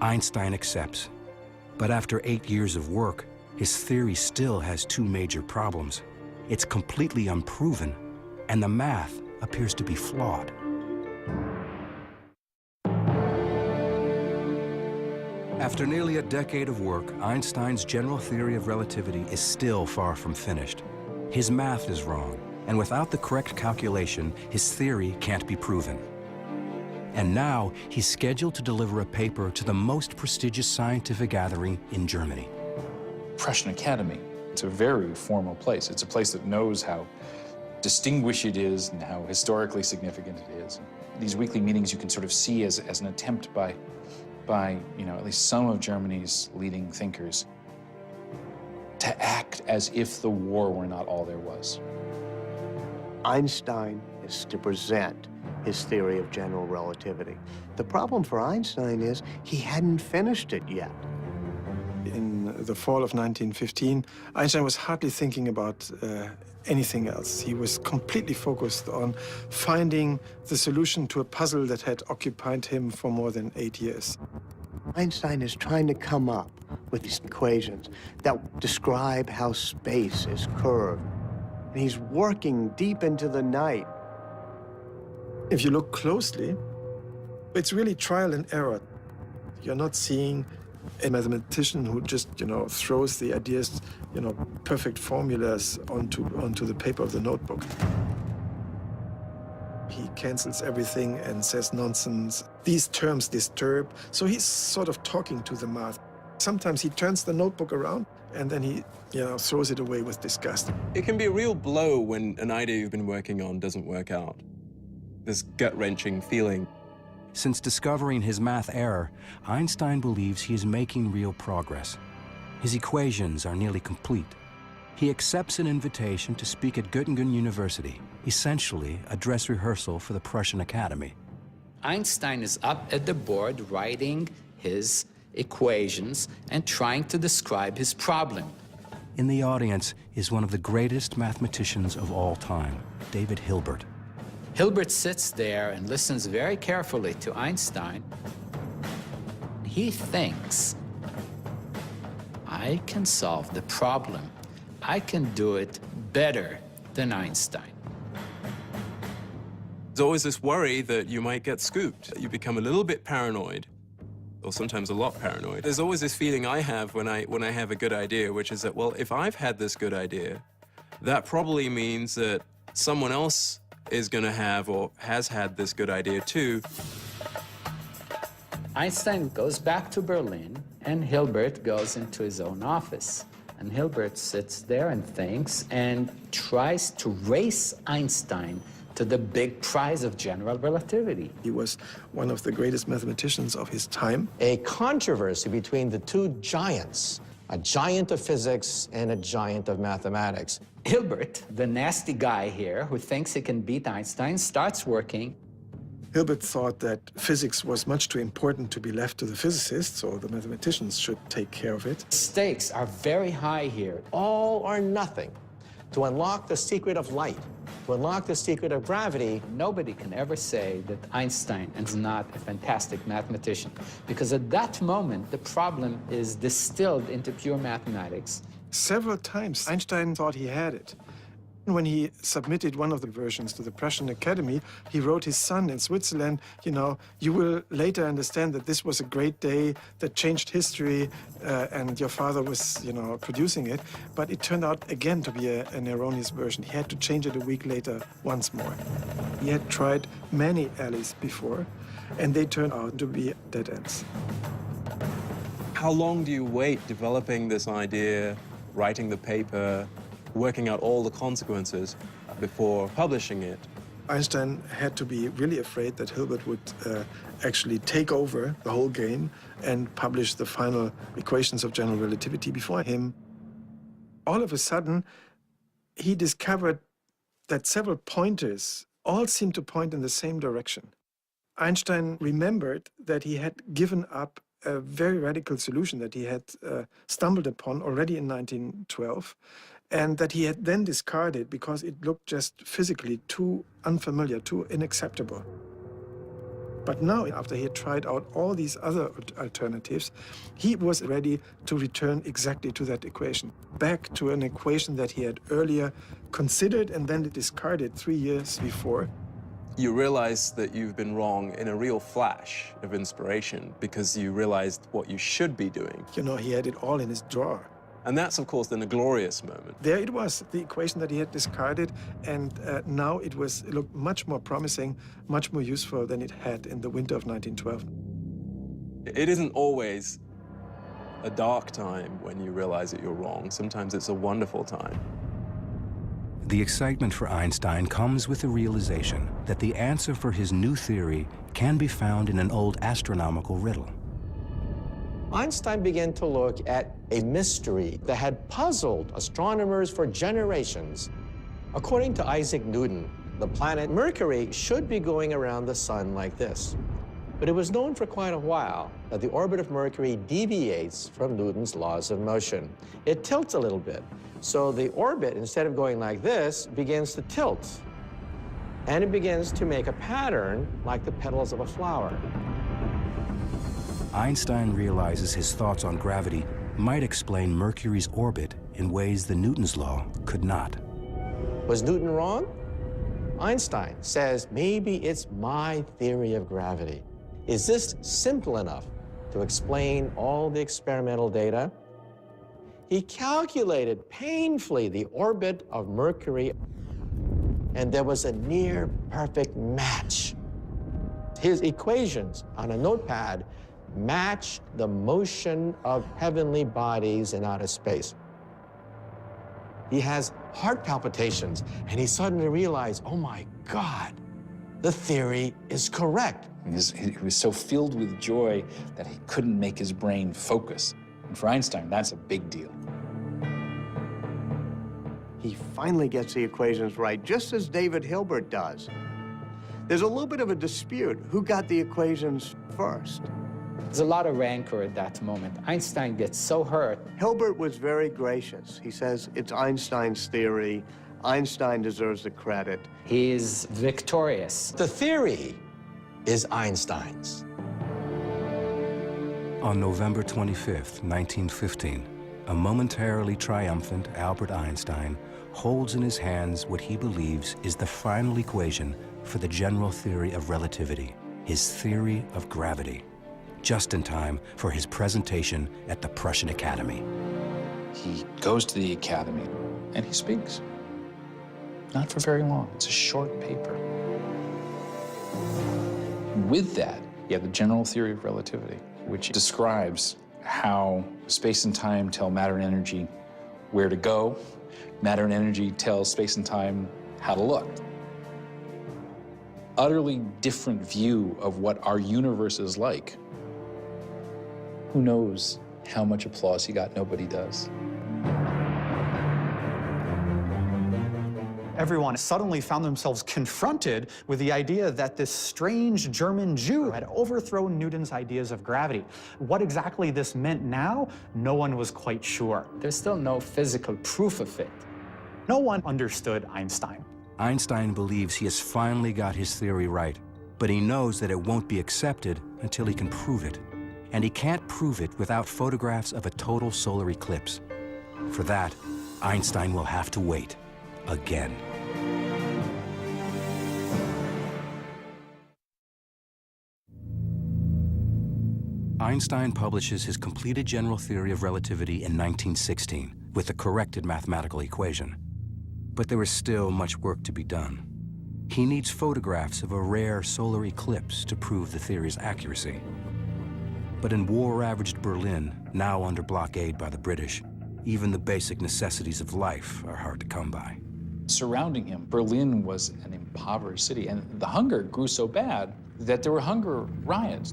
Speaker 4: Einstein accepts. But after 8 years of work, his theory still has 2 major problems. It's completely unproven, and the math appears to be flawed. After nearly a decade of work, Einstein's general theory of relativity is still far from finished. His math is wrong, and without the correct calculation, his theory can't be proven. And now he's scheduled to deliver a paper to the most prestigious scientific gathering in Germany.
Speaker 8: Prussian Academy, it's a very formal place. It's a place that knows how distinguished it is and how historically significant it is. These weekly meetings you can sort of see as an attempt by at least some of Germany's leading thinkers to act as if the war were not all there was.
Speaker 3: Einstein is to present his theory of general relativity. The problem for Einstein is he hadn't finished it yet.
Speaker 6: In the fall of 1915, Einstein was hardly thinking about anything else. He was completely focused on finding the solution to a puzzle that had occupied him for more than 8 years.
Speaker 3: Einstein is trying to come up with these equations that describe how space is curved. And he's working deep into the night.
Speaker 6: If you look closely, it's really trial and error. You're not seeing a mathematician who just, throws the ideas, perfect formulas onto the paper of the notebook. He cancels everything and says nonsense. These terms disturb. So he's sort of talking to the math. Sometimes he turns the notebook around and then he, throws it away with disgust.
Speaker 2: It can be a real blow when an idea you've been working on doesn't work out. This gut-wrenching feeling.
Speaker 4: Since discovering his math error, Einstein believes he is making real progress. His equations are nearly complete. He accepts an invitation to speak at Göttingen University, essentially a dress rehearsal for the Prussian Academy.
Speaker 14: Einstein is up at the board writing his equations and trying to describe his problem.
Speaker 4: In the audience is one of the greatest mathematicians of all time, David Hilbert.
Speaker 14: Hilbert sits there and listens very carefully to Einstein. He thinks, I can solve the problem. I can do it better than Einstein.
Speaker 2: There's always this worry that you might get scooped. You become a little bit paranoid, or sometimes a lot paranoid. There's always this feeling I have when I have a good idea, which is that, well, if I've had this good idea, that probably means that someone else is going to have or has had this good idea too.
Speaker 14: Einstein goes back to Berlin, and Hilbert goes into his own office. And Hilbert sits there and thinks and tries to race Einstein to the big prize of general relativity.
Speaker 6: He was one of the greatest mathematicians of his time.
Speaker 1: A controversy between the two giants, a giant of physics and a giant of mathematics.
Speaker 14: Hilbert, the nasty guy here who thinks he can beat Einstein, starts working.
Speaker 6: Hilbert thought that physics was much too important to be left to the physicists, or the mathematicians should take care of it.
Speaker 14: Stakes are very high here.
Speaker 1: All or nothing. To unlock the secret of light, to unlock the secret of gravity.
Speaker 14: Nobody can ever say that Einstein is not a fantastic mathematician, because at that moment, the problem is distilled into pure mathematics.
Speaker 6: Several times, Einstein thought he had it. When he submitted one of the versions to the Prussian Academy, he wrote his son in Switzerland, you will later understand that this was a great day that changed history, and your father was, producing it. But it turned out again to be an erroneous version. He had to change it a week later once more. He had tried many alleys before, and they turned out to be dead ends.
Speaker 2: How long do you wait developing this idea, writing the paper, working out all the consequences before publishing it?
Speaker 6: Einstein had to be really afraid that Hilbert would actually take over the whole game and publish the final equations of general relativity before him. All of a sudden, he discovered that several pointers all seemed to point in the same direction. Einstein remembered that he had given up a very radical solution that he had stumbled upon already in 1912, and that he had then discarded because it looked just physically too unfamiliar, too unacceptable. But now, after he had tried out all these other alternatives, he was ready to return exactly to that equation, back to an equation that he had earlier considered and then discarded 3 years before.
Speaker 2: You realize that you've been wrong in a real flash of inspiration because you realized what you should be doing.
Speaker 6: He had it all in his drawer.
Speaker 2: And that's, of course, then a glorious moment.
Speaker 6: There it was, the equation that he had discarded, and now it looked much more promising, much more useful than it had in the winter of 1912.
Speaker 2: It isn't always a dark time when you realize that you're wrong. Sometimes it's a wonderful time.
Speaker 4: The excitement for Einstein comes with the realization that the answer for his new theory can be found in an old astronomical riddle.
Speaker 1: Einstein began to look at a mystery that had puzzled astronomers for generations. According to Isaac Newton, the planet Mercury should be going around the sun like this. But it was known for quite a while that the orbit of Mercury deviates from Newton's laws of motion. It tilts a little bit. So the orbit, instead of going like this, begins to tilt. And it begins to make a pattern like the petals of a flower.
Speaker 4: Einstein realizes his thoughts on gravity might explain Mercury's orbit in ways the Newton's law could not.
Speaker 1: Was Newton wrong? Einstein says, maybe it's my theory of gravity. Is this simple enough to explain all the experimental data? He calculated painfully the orbit of Mercury, and there was a near perfect match. His equations on a notepad matched the motion of heavenly bodies in outer space. He has heart palpitations, and he suddenly realized, oh my God, the theory is correct.
Speaker 8: He was so filled with joy that he couldn't make his brain focus. And for Einstein, that's a big deal.
Speaker 3: He finally gets the equations right, just as David Hilbert does. There's a little bit of a dispute. Who got the equations first?
Speaker 14: There's a lot of rancor at that moment. Einstein gets so hurt.
Speaker 3: Hilbert was very gracious. He says it's Einstein's theory. Einstein deserves the credit.
Speaker 14: He is victorious.
Speaker 1: The theory is Einstein's.
Speaker 4: On November 25th, 1915, a momentarily triumphant Albert Einstein holds in his hands what he believes is the final equation for the general theory of relativity, his theory of gravity, just in time for his presentation at the Prussian Academy.
Speaker 8: He goes to the Academy and he speaks. Not for very long. It's a short paper. With that, you have the general theory of relativity, which describes how space and time tell matter and energy where to go. Matter and energy tell space and time how to look. Utterly different view of what our universe is like. Who knows how much applause he got? Nobody does.
Speaker 15: Everyone suddenly found themselves confronted with the idea that this strange German Jew had overthrown Newton's ideas of gravity. What exactly this meant now, no one was quite sure.
Speaker 14: There's still no physical proof of it.
Speaker 15: No one understood Einstein.
Speaker 4: Einstein believes he has finally got his theory right, but he knows that it won't be accepted until he can prove it. And he can't prove it without photographs of a total solar eclipse. For that, Einstein will have to wait. Again. Einstein publishes his completed general theory of relativity in 1916 with the corrected mathematical equation. But there is still much work to be done. He needs photographs of a rare solar eclipse to prove the theory's accuracy. But in war-ravaged Berlin, now under blockade by the British, even the basic necessities of life are hard to come by.
Speaker 8: Surrounding him, Berlin was an impoverished city, and the hunger grew so bad that there were hunger riots.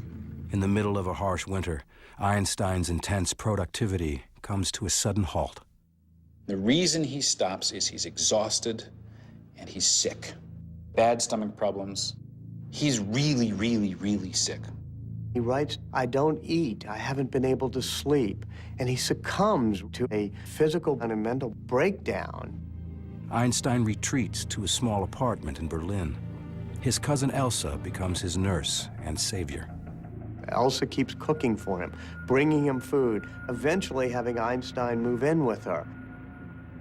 Speaker 4: In the middle of a harsh winter, Einstein's intense productivity comes to a sudden halt.
Speaker 8: The reason he stops is he's exhausted and he's sick. Bad stomach problems. He's really, really, really sick.
Speaker 3: He writes, I don't eat, I haven't been able to sleep, and he succumbs to a physical and a mental breakdown.
Speaker 4: Einstein retreats to a small apartment in Berlin. His cousin Elsa becomes his nurse and savior.
Speaker 3: Elsa keeps cooking for him, bringing him food, eventually having Einstein move in with her.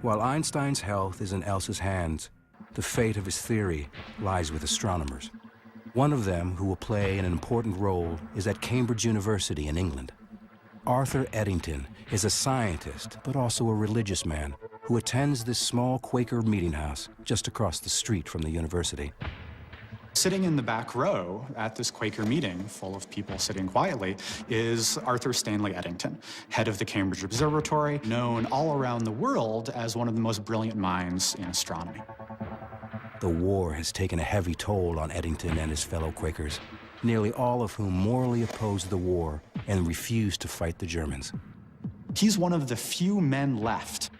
Speaker 4: While Einstein's health is in Elsa's hands, the fate of his theory lies with astronomers. One of them who will play an important role is at Cambridge University in England. Arthur Eddington is a scientist, but also a religious man who attends this small Quaker meeting house just across the street from the university.
Speaker 15: Sitting in the back row at this Quaker meeting, full of people sitting quietly, is Arthur Stanley Eddington, head of the Cambridge Observatory, known all around the world as one of the most brilliant minds in astronomy.
Speaker 4: The war has taken a heavy toll on Eddington and his fellow Quakers, nearly all of whom morally opposed the war and refused to fight the Germans.
Speaker 15: He's one of the few men left.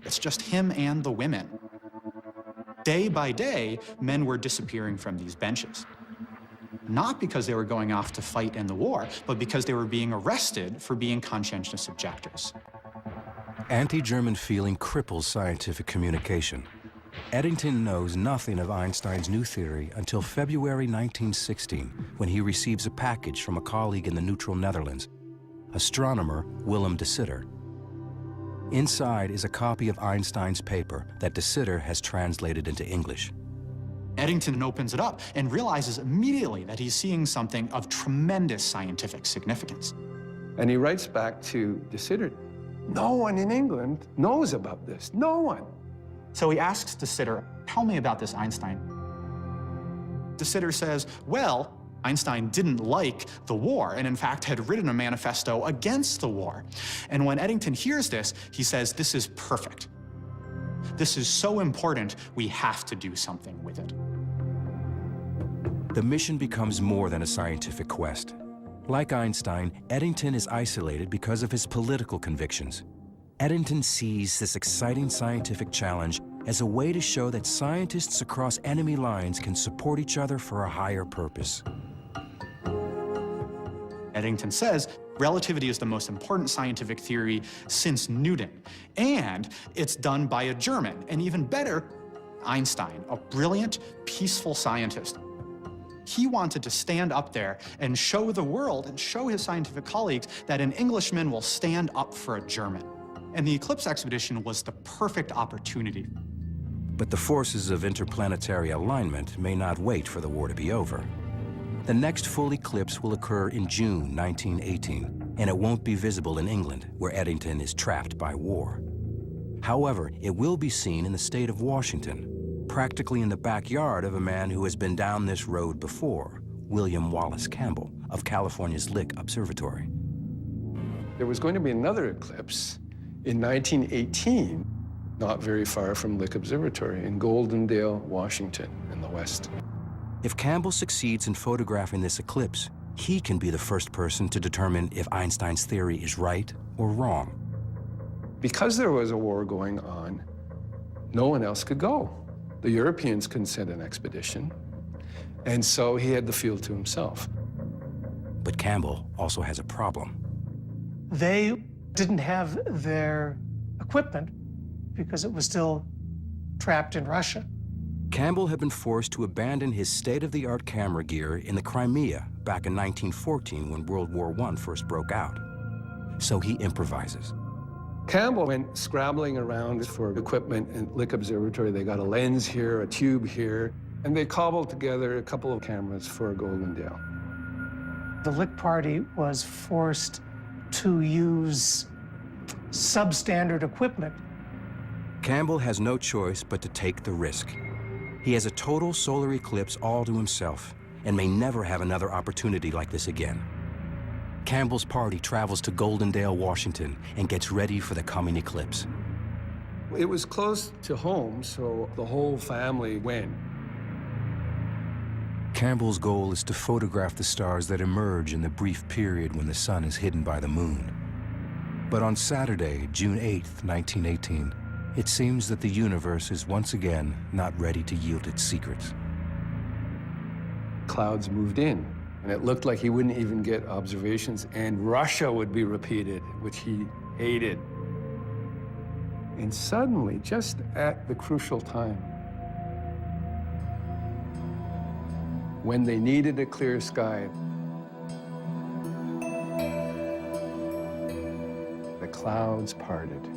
Speaker 15: It's just him and the women. Day by day, men were disappearing from these benches. Not because they were going off to fight in the war, but because they were being arrested for being conscientious objectors.
Speaker 4: Anti-German feeling cripples scientific communication. Eddington knows nothing of Einstein's new theory until February 1916, when he receives a package from a colleague in the neutral Netherlands, astronomer Willem de Sitter. Inside is a copy of Einstein's paper that de Sitter has translated into English.
Speaker 15: Eddington opens it up and realizes immediately that he's seeing something of tremendous scientific significance.
Speaker 11: And he writes back to de Sitter, no one in England knows about this, no one.
Speaker 15: So he asks de Sitter, tell me about this Einstein. De Sitter says, well, Einstein didn't like the war and in fact had written a manifesto against the war. And when Eddington hears this, he says, this is perfect. This is so important, we have to do something with it.
Speaker 4: The mission becomes more than a scientific quest. Like Einstein, Eddington is isolated because of his political convictions. Eddington sees this exciting scientific challenge as a way to show that scientists across enemy lines can support each other for a higher purpose.
Speaker 15: Eddington says, relativity is the most important scientific theory since Newton, and it's done by a German, and even better, Einstein, a brilliant, peaceful scientist. He wanted to stand up there and show the world and show his scientific colleagues that an Englishman will stand up for a German. And the Eclipse expedition was the perfect opportunity.
Speaker 4: But the forces of interplanetary alignment may not wait for the war to be over. The next full eclipse will occur in June 1918, and it won't be visible in England, where Eddington is trapped by war. However, it will be seen in the state of Washington, practically in the backyard of a man who has been down this road before, William Wallace Campbell of California's Lick Observatory.
Speaker 11: There was going to be another eclipse in 1918, not very far from Lick Observatory in Goldendale, Washington, in the west.
Speaker 4: If Campbell succeeds in photographing this eclipse, he can be the first person to determine if Einstein's theory is right or wrong.
Speaker 11: Because there was a war going on, no one else could go. The Europeans couldn't send an expedition, and so he had the field to himself.
Speaker 4: But Campbell also has a problem.
Speaker 16: They didn't have their equipment because it was still trapped in Russia.
Speaker 4: Campbell had been forced to abandon his state-of-the-art camera gear in the Crimea back in 1914 when World War I first broke out. So he improvises.
Speaker 11: Campbell went scrabbling around for equipment in Lick Observatory. They got a lens here, a tube here, and they cobbled together a couple of cameras for Goldendale.
Speaker 16: The Lick party was forced to use substandard equipment.
Speaker 4: Campbell has no choice but to take the risk. He has a total solar eclipse all to himself and may never have another opportunity like this again. Campbell's party travels to Goldendale, Washington, and gets ready for the coming eclipse.
Speaker 11: It was close to home, so the whole family went.
Speaker 4: Campbell's goal is to photograph the stars that emerge in the brief period when the sun is hidden by the moon. But on Saturday, June 8th, 1918, it seems that the universe is once again not ready to yield its secrets.
Speaker 11: Clouds moved in, and it looked like he wouldn't even get observations, and Russia would be repeated, which he hated. And suddenly, just at the crucial time, when they needed a clear sky, the clouds parted.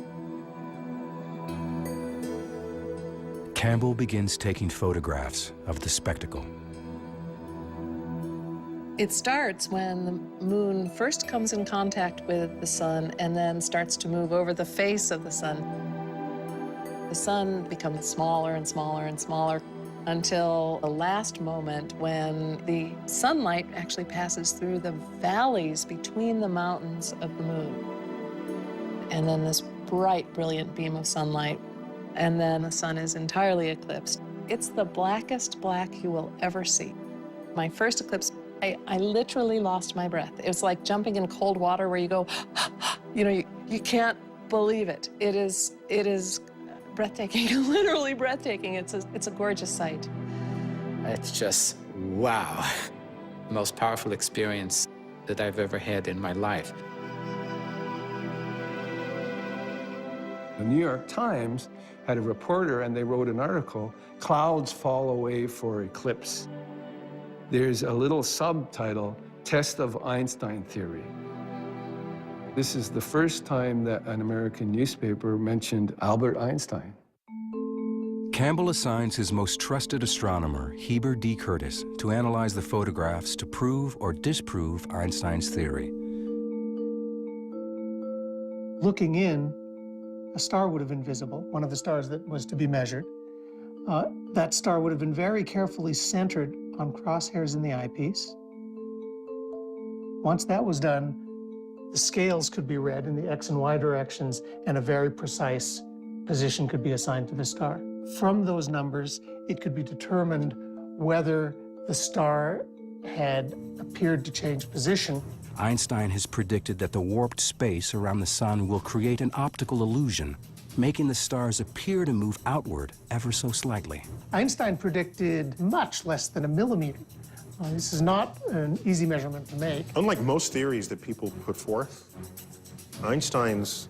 Speaker 4: Campbell begins taking photographs of the spectacle.
Speaker 10: It starts when the moon first comes in contact with the sun and then starts to move over the face of the sun. The sun becomes smaller and smaller and smaller until the last moment when the sunlight actually passes through the valleys between the mountains of the moon. And then this bright, brilliant beam of sunlight, and then the sun is entirely eclipsed. It's the blackest black you will ever see. My first eclipse, I literally lost my breath. It was like jumping in cold water where you go, you know, you can't believe it. It is breathtaking, literally breathtaking. It's a gorgeous sight.
Speaker 14: It's just, wow. Most powerful experience that I've ever had in my life.
Speaker 11: The New York Times had a reporter, and they wrote an article, "Clouds Fall Away for Eclipse." There's a little subtitle, "Test of Einstein Theory." This is the first time that an American newspaper mentioned Albert Einstein.
Speaker 4: Campbell assigns his most trusted astronomer, Heber D. Curtis, to analyze the photographs to prove or disprove Einstein's theory.
Speaker 16: Looking in, a star would have been visible, one of the stars that was to be measured. That star would have been very carefully centered on crosshairs in the eyepiece. Once that was done, the scales could be read in the X and Y directions, and a very precise position could be assigned to the star. From those numbers, it could be determined whether the star had appeared to change position.
Speaker 4: Einstein has predicted that the warped space around the sun will create an optical illusion, making the stars appear to move outward ever so slightly.
Speaker 16: Einstein predicted much less than a millimeter. This is not an easy measurement to make.
Speaker 12: Unlike most theories that people put forth, Einstein's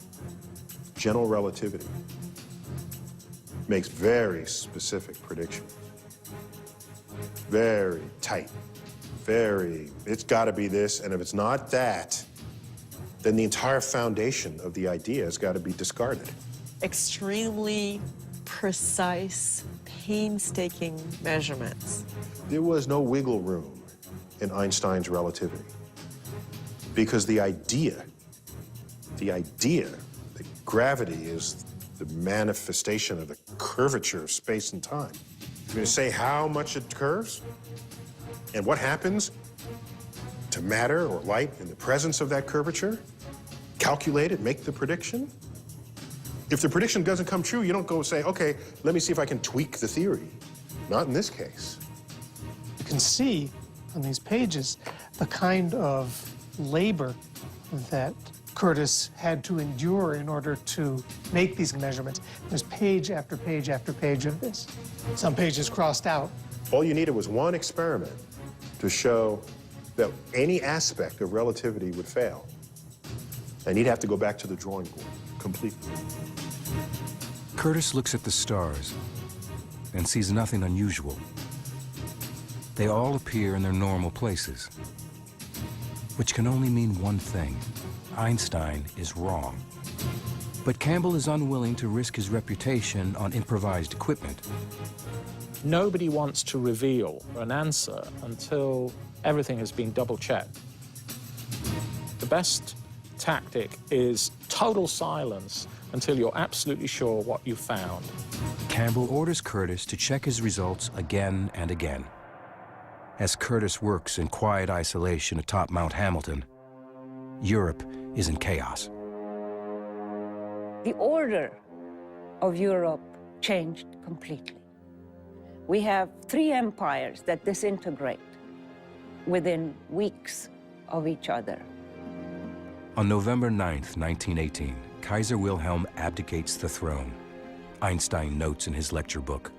Speaker 12: general relativity makes very specific predictions. Very tight, it's gotta be this, and if it's not that, then the entire foundation of the idea has gotta be discarded.
Speaker 13: Extremely precise, painstaking measurements.
Speaker 12: There was no wiggle room in Einstein's relativity because the idea that gravity is the manifestation of the curvature of space and time. You're going to say how much it curves and what happens to matter or light in the presence of that curvature? Calculate it, make the prediction? If the prediction doesn't come true, you don't go say, okay, let me see if I can tweak the theory. Not in this case.
Speaker 16: You can see on these pages the kind of labor that Curtis had to endure in order to make these measurements. There's page after page after page of this. Some pages crossed out.
Speaker 12: All you needed was one experiment to show that any aspect of relativity would fail. And he'd have to go back to the drawing board completely.
Speaker 4: Curtis looks at the stars and sees nothing unusual. They all appear in their normal places, which can only mean one thing. Einstein is wrong. But Campbell is unwilling to risk his reputation on improvised equipment.
Speaker 7: Nobody wants to reveal an answer until everything has been double-checked. The best tactic is total silence until you're absolutely sure what you found.
Speaker 4: Campbell orders Curtis to check his results again and again. As Curtis works in quiet isolation atop Mount Hamilton, Europe is in chaos.
Speaker 5: The order of Europe changed completely. We have 3 empires that disintegrate within weeks of each other.
Speaker 4: On November 9th, 1918, Kaiser Wilhelm abdicates the throne. Einstein notes in his lecture book,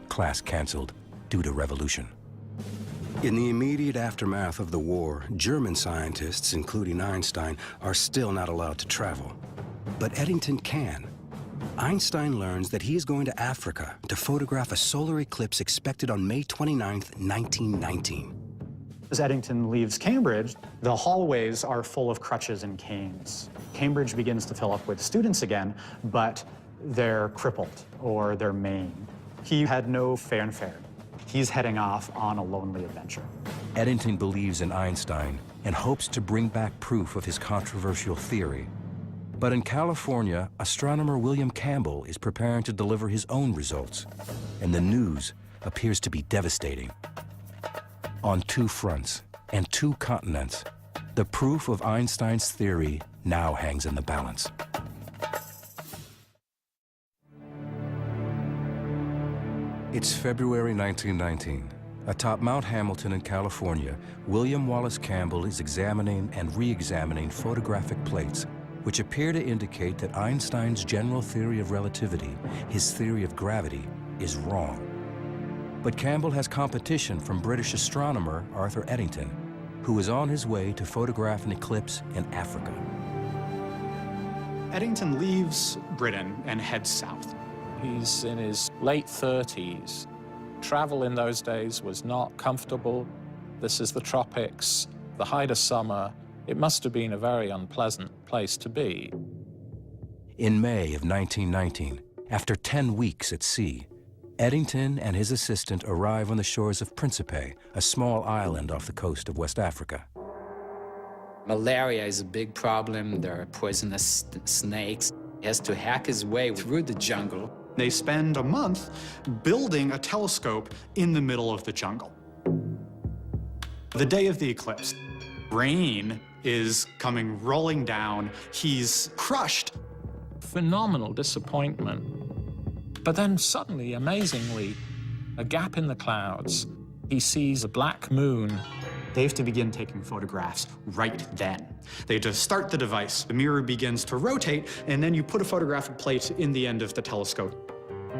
Speaker 4: class canceled due to revolution. In the immediate aftermath of the war, German scientists, including Einstein, are still not allowed to travel. But Eddington can. Einstein learns that he is going to Africa to photograph a solar eclipse expected on May 29th, 1919.
Speaker 15: As Eddington leaves Cambridge, the hallways are full of crutches and canes. Cambridge begins to fill up with students again, but they're crippled or they're maimed. He had no fanfare. He's heading off on a lonely adventure.
Speaker 4: Eddington believes in Einstein and hopes to bring back proof of his controversial theory. But in California, astronomer William Campbell is preparing to deliver his own results, and the news appears to be devastating. On two fronts and two continents, the proof of Einstein's theory now hangs in the balance. It's February 1919. Atop Mount Hamilton in California, William Wallace Campbell is examining and re-examining photographic plates which appear to indicate that Einstein's general theory of relativity, his theory of gravity, is wrong. But Campbell has competition from British astronomer Arthur Eddington, who is on his way to photograph an eclipse in Africa.
Speaker 15: Eddington leaves Britain and heads south.
Speaker 7: He's in his late 30s. Travel in those days was not comfortable. This is the tropics, the height of summer. It must have been a very unpleasant place to be.
Speaker 4: In May of 1919, after 10 weeks at sea, Eddington and his assistant arrive on the shores of Principe, a small island off the coast of West Africa.
Speaker 14: Malaria is a big problem. There are poisonous snakes. He has to hack his way through the jungle.
Speaker 15: They spend a month building a telescope in the middle of the jungle. The day of the eclipse, rain is coming rolling down. He's crushed.
Speaker 7: Phenomenal disappointment. But then suddenly, amazingly, a gap in the clouds. He sees a black moon.
Speaker 15: They have to begin taking photographs right then. They just start the device, the mirror begins to rotate, and then you put a photographic plate in the end of the telescope.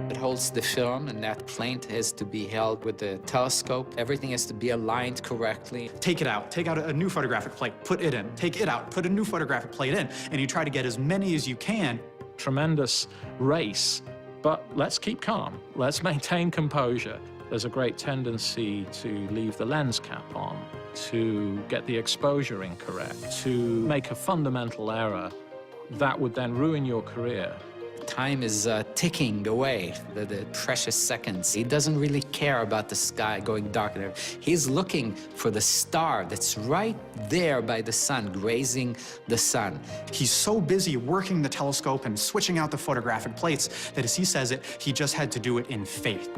Speaker 14: It holds the film, and that plate has to be held with the telescope. Everything has to be aligned correctly.
Speaker 15: Take it out. Take out a new photographic plate, put it in. Take it out, put a new photographic plate in, and you try to get as many as you can.
Speaker 7: Tremendous race, but let's keep calm. Let's maintain composure. There's a great tendency to leave the lens cap on, to get the exposure incorrect, to make a fundamental error that would then ruin your career.
Speaker 14: Time is ticking away, the precious seconds. He doesn't really care about the sky going dark. He's looking for the star that's right there by the sun, grazing the sun.
Speaker 15: He's so busy working the telescope and switching out the photographic plates that, as he says it, he just had to do it in faith.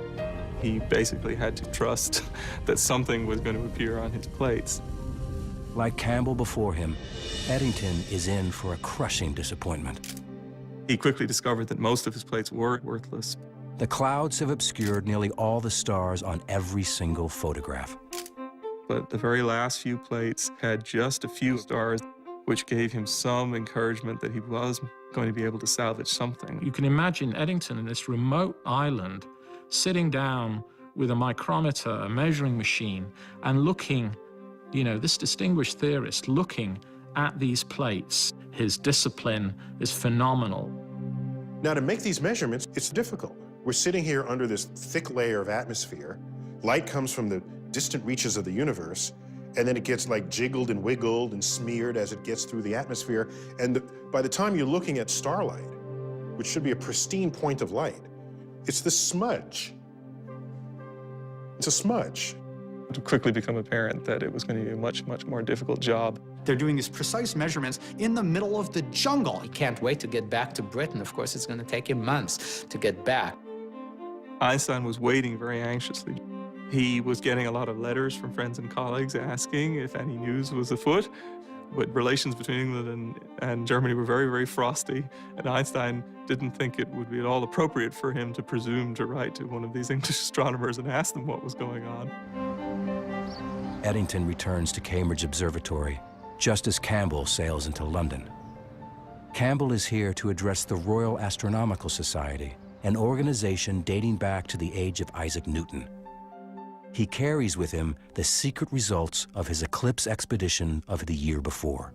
Speaker 2: He basically had to trust that something was going to appear on his plates.
Speaker 4: Like Campbell before him, Eddington is in for a crushing disappointment.
Speaker 2: He quickly discovered that most of his plates were worthless.
Speaker 4: The clouds have obscured nearly all the stars on every single photograph.
Speaker 2: But the very last few plates had just a few stars, which gave him some encouragement that he was going to be able to salvage something.
Speaker 7: You can imagine Eddington in this remote island, sitting down with a micrometer, a measuring machine, and looking, this distinguished theorist looking at these plates. His discipline is phenomenal.
Speaker 12: Now, to make these measurements, it's difficult. We're sitting here under this thick layer of atmosphere. Light comes from the distant reaches of the universe, and then it gets like jiggled and wiggled and smeared as it gets through the atmosphere. And by the time you're looking at starlight, which should be a pristine point of light, it's this smudge. It's a smudge.
Speaker 2: It would quickly become apparent that it was going to be a much, much more difficult job.
Speaker 15: They're doing these precise measurements in the middle of the jungle.
Speaker 14: He can't wait to get back to Britain. Of course, it's going to take him months to get back.
Speaker 2: Einstein was waiting very anxiously. He was getting a lot of letters from friends and colleagues asking if any news was afoot. But relations between England and Germany were very, very frosty, and Einstein didn't think it would be at all appropriate for him to presume to write to one of these English astronomers and ask them what was going on.
Speaker 4: Eddington returns to Cambridge Observatory just as Campbell sails into London. Campbell is here to address the Royal Astronomical Society, an organization dating back to the age of Isaac Newton. He carries with him the secret results of his eclipse expedition of the year before.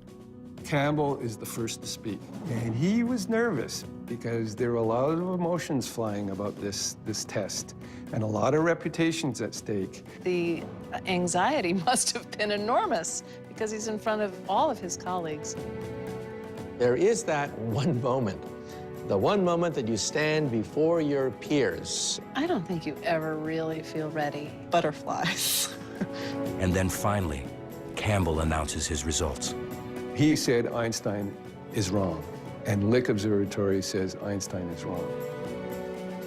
Speaker 11: Campbell is the first to speak, and he was nervous because there were a lot of emotions flying about this test and a lot of reputations at stake.
Speaker 10: The anxiety must have been enormous because he's in front of all of his colleagues.
Speaker 1: There is that one moment, the one moment that you stand before your peers.
Speaker 10: I don't think you ever really feel ready.
Speaker 13: Butterflies.
Speaker 4: And then finally, Campbell announces his results.
Speaker 11: He said Einstein is wrong, and Lick Observatory says Einstein is wrong.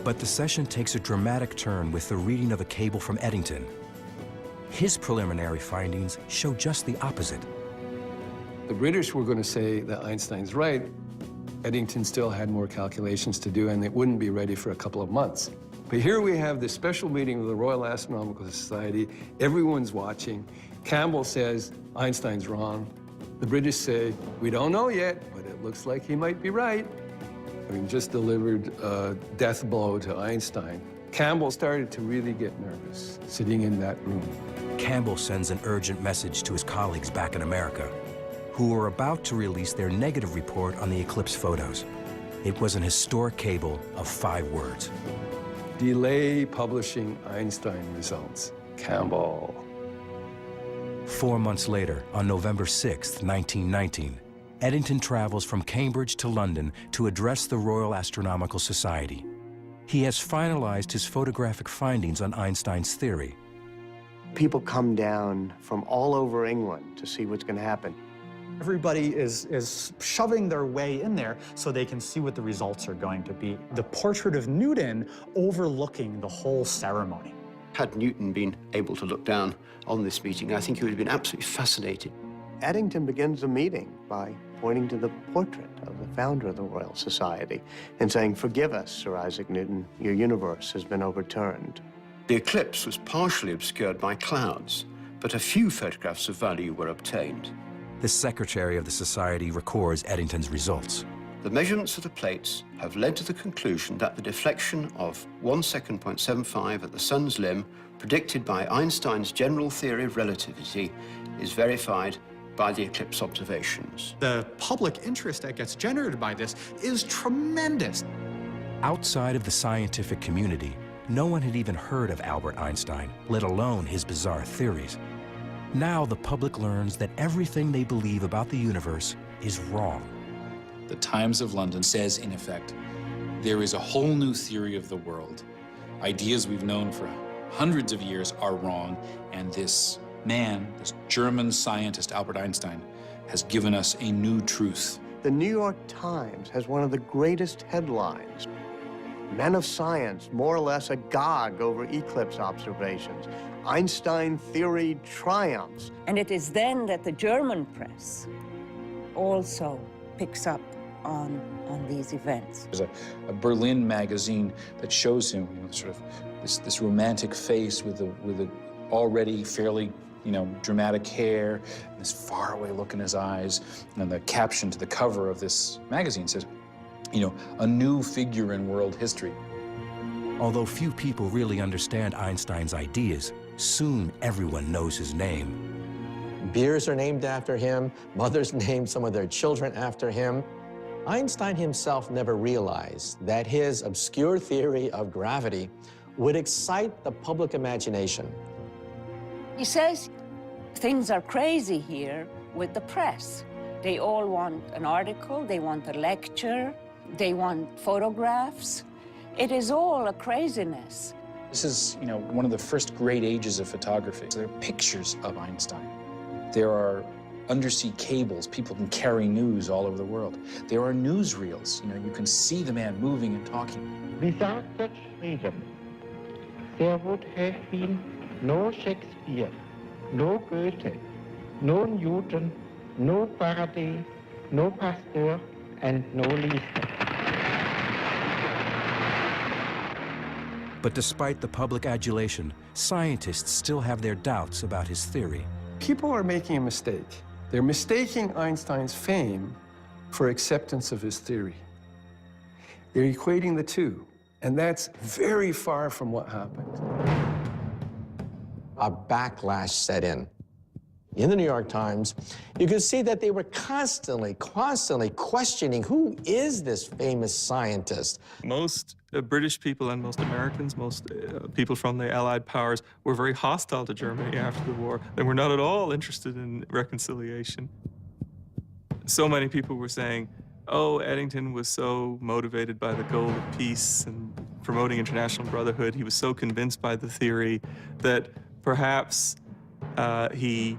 Speaker 4: But the session takes a dramatic turn with the reading of a cable from Eddington. His preliminary findings show just the opposite.
Speaker 11: The British were going to say that Einstein's right. Eddington still had more calculations to do, and it wouldn't be ready for a couple of months. But here we have this special meeting of the Royal Astronomical Society. Everyone's watching. Campbell says Einstein's wrong. The British say, we don't know yet, but it looks like he might be right. Having just delivered a death blow to Einstein, Campbell started to really get nervous, sitting in that room.
Speaker 4: Campbell sends an urgent message to his colleagues back in America, who were about to release their negative report on the eclipse photos. It was an historic cable of 5 words.
Speaker 11: Delay publishing Einstein results. Campbell.
Speaker 4: 4 months later, on November 6, 1919, Eddington travels from Cambridge to London to address the Royal Astronomical Society. He has finalized his photographic findings on Einstein's theory.
Speaker 3: People come down from all over England to see what's going to happen.
Speaker 15: Everybody is shoving their way in there so they can see what the results are going to be. The portrait of Newton overlooking the whole ceremony.
Speaker 9: Had Newton been able to look down on this meeting, I think he would have been absolutely fascinated.
Speaker 3: Eddington begins the meeting by pointing to the portrait of the founder of the Royal Society and saying, "Forgive us, Sir Isaac Newton, your universe has been overturned."
Speaker 9: The eclipse was partially obscured by clouds, but a few photographs of value were obtained.
Speaker 4: The secretary of the society records Eddington's results.
Speaker 9: The measurements of the plates have led to the conclusion that the deflection of 1 second .75 at the sun's limb, predicted by Einstein's general theory of relativity, is verified by the eclipse observations.
Speaker 15: The public interest that gets generated by this is tremendous.
Speaker 4: Outside of the scientific community, no one had even heard of Albert Einstein, let alone his bizarre theories. Now the public learns that everything they believe about the universe is wrong.
Speaker 8: The Times of London says, in effect, there is a whole new theory of the world. Ideas we've known for hundreds of years are wrong, and this man, this German scientist, Albert Einstein, has given us a new truth.
Speaker 3: The New York Times has one of the greatest headlines. Men of science more or less agog over eclipse observations. Einstein theory triumphs.
Speaker 5: And it is then that the German press also picks up on these events.
Speaker 8: There's a Berlin magazine that shows him, sort of this romantic face with a already fairly, dramatic hair, and this faraway look in his eyes. And the caption to the cover of this magazine says, a new figure in world history.
Speaker 4: Although few people really understand Einstein's ideas, soon everyone knows his name.
Speaker 1: Beers are named after him. Mothers named some of their children after him. Einstein himself never realized that his obscure theory of gravity would excite the public imagination.
Speaker 5: He says things are crazy here with the press. They all want an article, they want a lecture, they want photographs. It is all a craziness.
Speaker 8: This is, one of the first great ages of photography. There are pictures of Einstein. There are undersea cables. People can carry news all over the world. There are newsreels. You can see the man moving and talking.
Speaker 17: Without such freedom, there would have been no Shakespeare, no Goethe, no Newton, no Faraday, no Pasteur, and no Leibniz.
Speaker 4: But despite the public adulation, scientists still have their doubts about his theory.
Speaker 11: People are making a mistake. They're mistaking Einstein's fame for acceptance of his theory. They're equating the two, and that's very far from what happened.
Speaker 1: A backlash set in. In the New York Times, you could see that they were constantly questioning, who is this famous scientist?
Speaker 18: Most British people and most Americans, most people from the Allied powers were very hostile to Germany after the war. They were not at all interested in reconciliation. So many people were saying, oh, Eddington was so motivated by the goal of peace and promoting international brotherhood. He was so convinced by the theory that perhaps He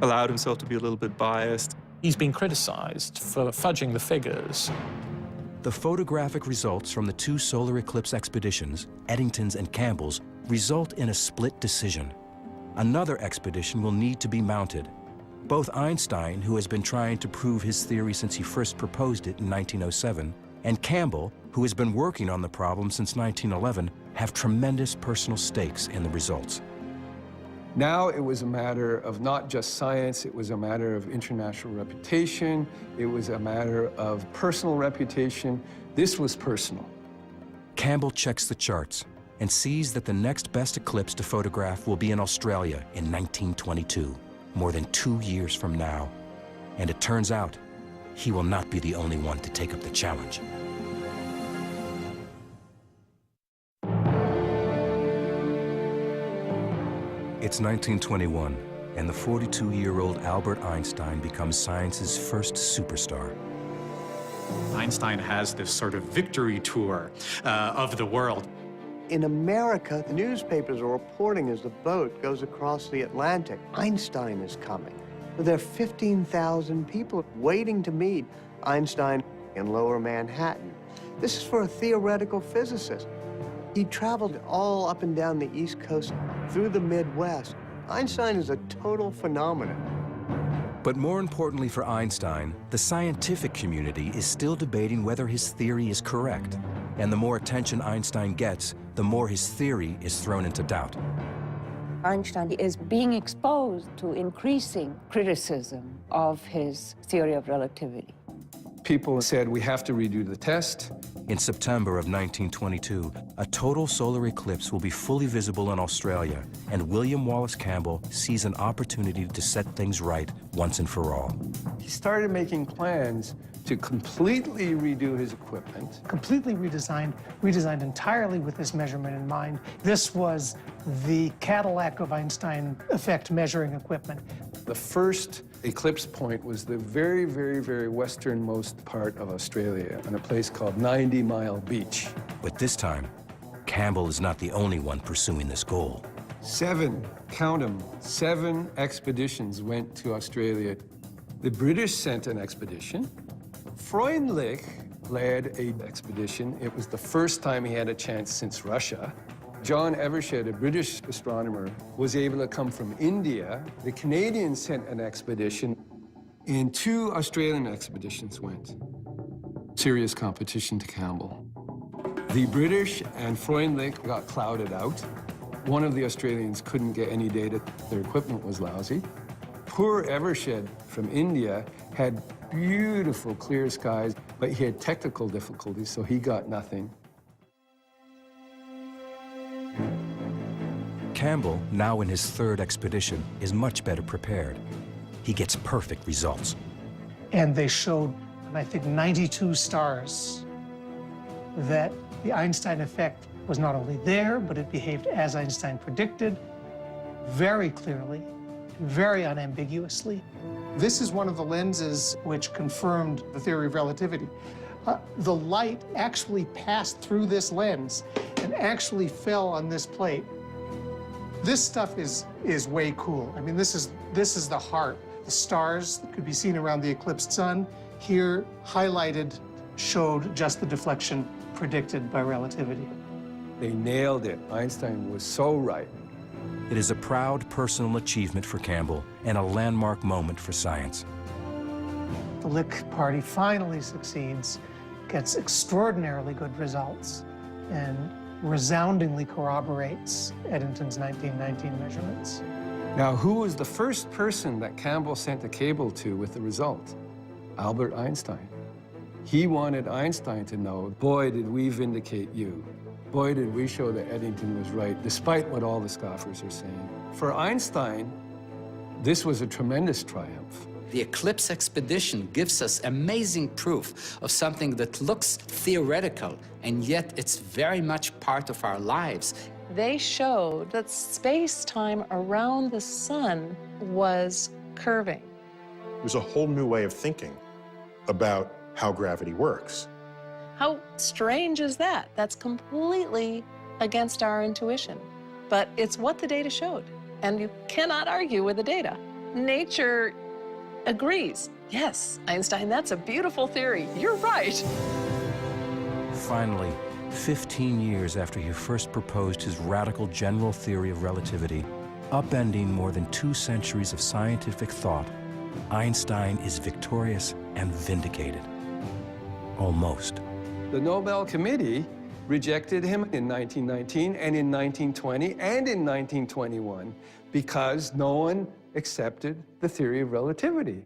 Speaker 18: allowed himself to be a little bit biased.
Speaker 7: He's been criticized for fudging the figures.
Speaker 4: The photographic results from the two solar eclipse expeditions, Eddington's and Campbell's, result in a split decision. Another expedition will need to be mounted. Both Einstein, who has been trying to prove his theory since he first proposed it in 1907, and Campbell, who has been working on the problem since 1911, have tremendous personal stakes in the results.
Speaker 11: Now it was a matter of not just science, it was a matter of international reputation, it was a matter of personal reputation. This was personal.
Speaker 4: Campbell checks the charts and sees that the next best eclipse to photograph will be in Australia in 1922, more than 2 years from now. And it turns out, he will not be the only one to take up the challenge. It's 1921, and the 42-year-old Albert Einstein becomes science's first superstar.
Speaker 15: Einstein has this sort of victory tour of the world.
Speaker 3: In America, the newspapers are reporting as the boat goes across the Atlantic, Einstein is coming. There are 15,000 people waiting to meet Einstein in Lower Manhattan. This is for a theoretical physicist. He traveled all up and down the East Coast, through the Midwest. Einstein is a total phenomenon.
Speaker 4: But more importantly for Einstein, the scientific community is still debating whether his theory is correct. And the more attention Einstein gets, the more his theory is thrown into doubt.
Speaker 5: Einstein is being exposed to increasing criticism of his theory of relativity.
Speaker 11: People said, we have to redo the test.
Speaker 4: In September of 1922, a total solar eclipse will be fully visible in Australia, and William Wallace Campbell sees an opportunity to set things right once and for all.
Speaker 11: He started making plans to completely redo his equipment.
Speaker 16: Completely redesigned entirely with this measurement in mind. This was the Cadillac of Einstein effect measuring equipment.
Speaker 11: The first eclipse point was the very, very, very westernmost part of Australia, in a place called 90 Mile Beach.
Speaker 4: But this time, Campbell is not the only one pursuing this goal.
Speaker 11: 7, count them, 7 expeditions went to Australia. The British sent an expedition. Freundlich led an expedition. It was the first time he had a chance since Russia. John Evershed, a British astronomer, was able to come from India. The Canadians sent an expedition, and 2 Australian expeditions went. Serious competition to Campbell. The British and Freundlich got clouded out. One of the Australians couldn't get any data. Their equipment was lousy. Poor Evershed from India had beautiful clear skies, but he had technical difficulties, so he got nothing.
Speaker 4: Campbell, now in his 3rd expedition, is much better prepared. He gets perfect results.
Speaker 16: And they showed, I think, 92 stars that the Einstein effect was not only there, but it behaved as Einstein predicted, very clearly, very unambiguously. This is one of the lenses which confirmed the theory of relativity. The light actually passed through this lens and actually fell on this plate. This stuff is way cool. I mean, this is the heart. The stars that could be seen around the eclipsed sun, here highlighted, showed just the deflection predicted by relativity.
Speaker 11: They nailed it. Einstein was so right.
Speaker 4: It is a proud personal achievement for Campbell and a landmark moment for science.
Speaker 16: The Lick Party finally succeeds, gets extraordinarily good results, and resoundingly corroborates Eddington's 1919 measurements.
Speaker 11: Now, who was the first person that Campbell sent a cable to with the result? Albert Einstein. He wanted Einstein to know, boy, did we vindicate you. Boy, did we show that Eddington was right, despite what all the scoffers are saying. For Einstein, this was a tremendous triumph.
Speaker 14: The eclipse expedition gives us amazing proof of something that looks theoretical, and yet it's very much part of our lives.
Speaker 10: They showed that space-time around the sun was curving.
Speaker 12: It was a whole new way of thinking about how gravity works.
Speaker 10: How strange is that? That's completely against our intuition. But it's what the data showed. And you cannot argue with the data. Nature agrees. Yes, Einstein, that's a beautiful theory. You're right.
Speaker 4: Finally, 15 years after he first proposed his radical general theory of relativity, upending more than 2 centuries of scientific thought, Einstein is victorious and vindicated. Almost.
Speaker 11: The Nobel Committee rejected him in 1919 and in 1920 and in 1921 because no one accepted the theory of relativity.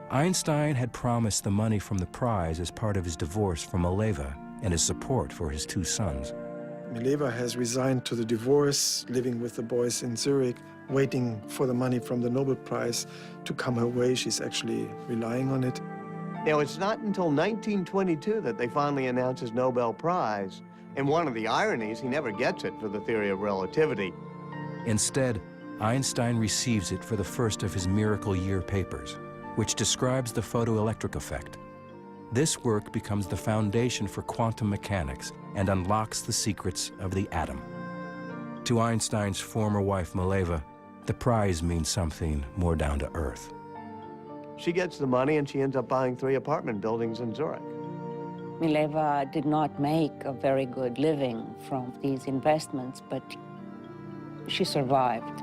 Speaker 4: Einstein had promised the money from the prize as part of his divorce from Mileva and his support for his 2 sons.
Speaker 6: Mileva has resigned to the divorce, living with the boys in Zurich, waiting for the money from the Nobel Prize to come her way. She's actually relying on it.
Speaker 3: Now, it's not until 1922 that they finally announce his Nobel Prize. And one of the ironies, he never gets it for the theory of relativity.
Speaker 4: Instead, Einstein receives it for the first of his Miracle Year papers, which describes the photoelectric effect. This work becomes the foundation for quantum mechanics and unlocks the secrets of the atom. To Einstein's former wife, Mileva, the prize means something more down to earth.
Speaker 3: She gets the money and she ends up buying 3 apartment buildings in Zurich.
Speaker 5: Mileva did not make a very good living from these investments, but she survived.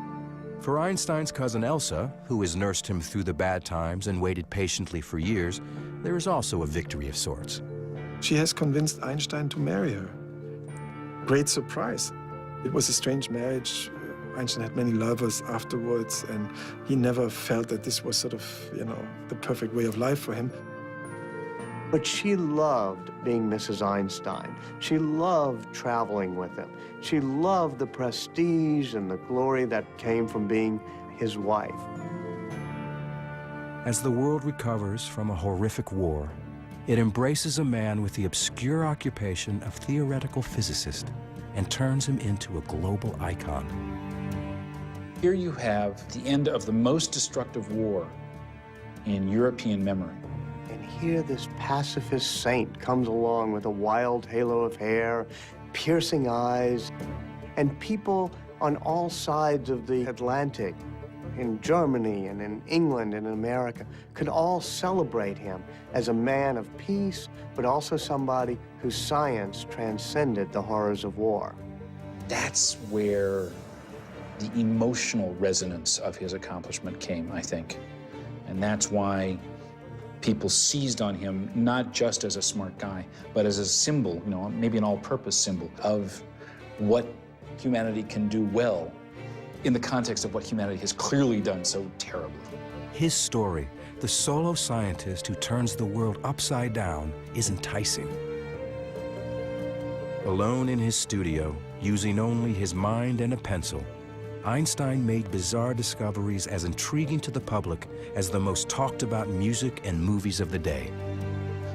Speaker 4: For Einstein's cousin Elsa, who has nursed him through the bad times and waited patiently for years, there is also a victory of sorts.
Speaker 6: She has convinced Einstein to marry her. Great surprise. It was a strange marriage. Einstein had many lovers afterwards, and he never felt that this was sort of, the perfect way of life for him.
Speaker 3: But she loved being Mrs. Einstein. She loved traveling with him. She loved the prestige and the glory that came from being his wife.
Speaker 4: As the world recovers from a horrific war, it embraces a man with the obscure occupation of theoretical physicist and turns him into a global icon.
Speaker 8: Here you have the end of the most destructive war in European memory.
Speaker 3: And here this pacifist saint comes along with a wild halo of hair, piercing eyes, and people on all sides of the Atlantic, in Germany and in England and in America, could all celebrate him as a man of peace, but also somebody whose science transcended the horrors of war.
Speaker 8: That's where the emotional resonance of his accomplishment came, I think. And that's why people seized on him, not just as a smart guy, but as a symbol, maybe an all-purpose symbol of what humanity can do well in the context of what humanity has clearly done so terribly.
Speaker 4: His story, the solo scientist who turns the world upside down, is enticing. Alone in his studio, using only his mind and a pencil, Einstein made bizarre discoveries as intriguing to the public as the most talked about music and movies of the day.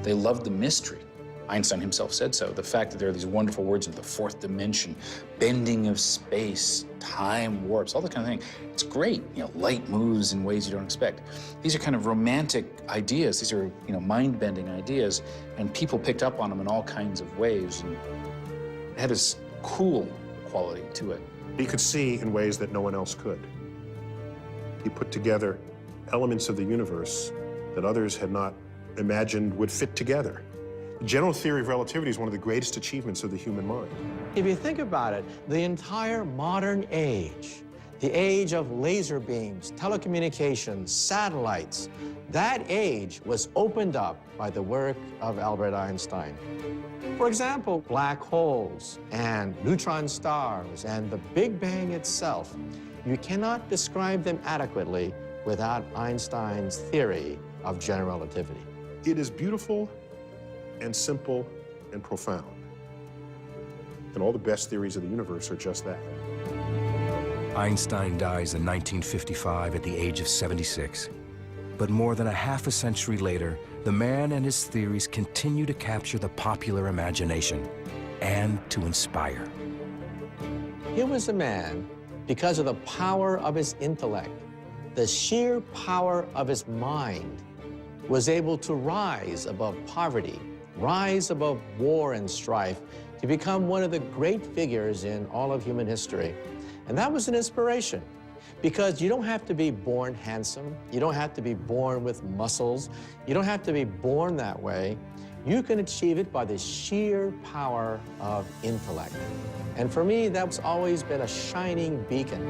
Speaker 8: They loved the mystery. Einstein himself said so. The fact that there are these wonderful words of the 4th dimension, bending of space, time warps, all that kind of thing. It's great. Light moves in ways you don't expect. These are kind of romantic ideas. These are, mind-bending ideas, and people picked up on them in all kinds of ways. And it had this cool quality to it.
Speaker 12: He could see in ways that no one else could. He put together elements of the universe that others had not imagined would fit together. The general theory of relativity is one of the greatest achievements of the human mind.
Speaker 1: If you think about it, the entire modern age, the age of laser beams, telecommunications, satellites, that age was opened up by the work of Albert Einstein. For example, black holes and neutron stars and the Big Bang itself. You cannot describe them adequately without Einstein's theory of general relativity.
Speaker 12: It is beautiful and simple and profound. And all the best theories of the universe are just that.
Speaker 4: Einstein dies in 1955 at the age of 76. But more than a half a century later, the man and his theories continue to capture the popular imagination and to inspire.
Speaker 1: Here was a man, because of the power of his intellect, the sheer power of his mind, was able to rise above poverty, rise above war and strife, to become one of the great figures in all of human history. And that was an inspiration, because you don't have to be born handsome. You don't have to be born with muscles. You don't have to be born that way. You can achieve it by the sheer power of intellect. And for me, that's always been a shining beacon.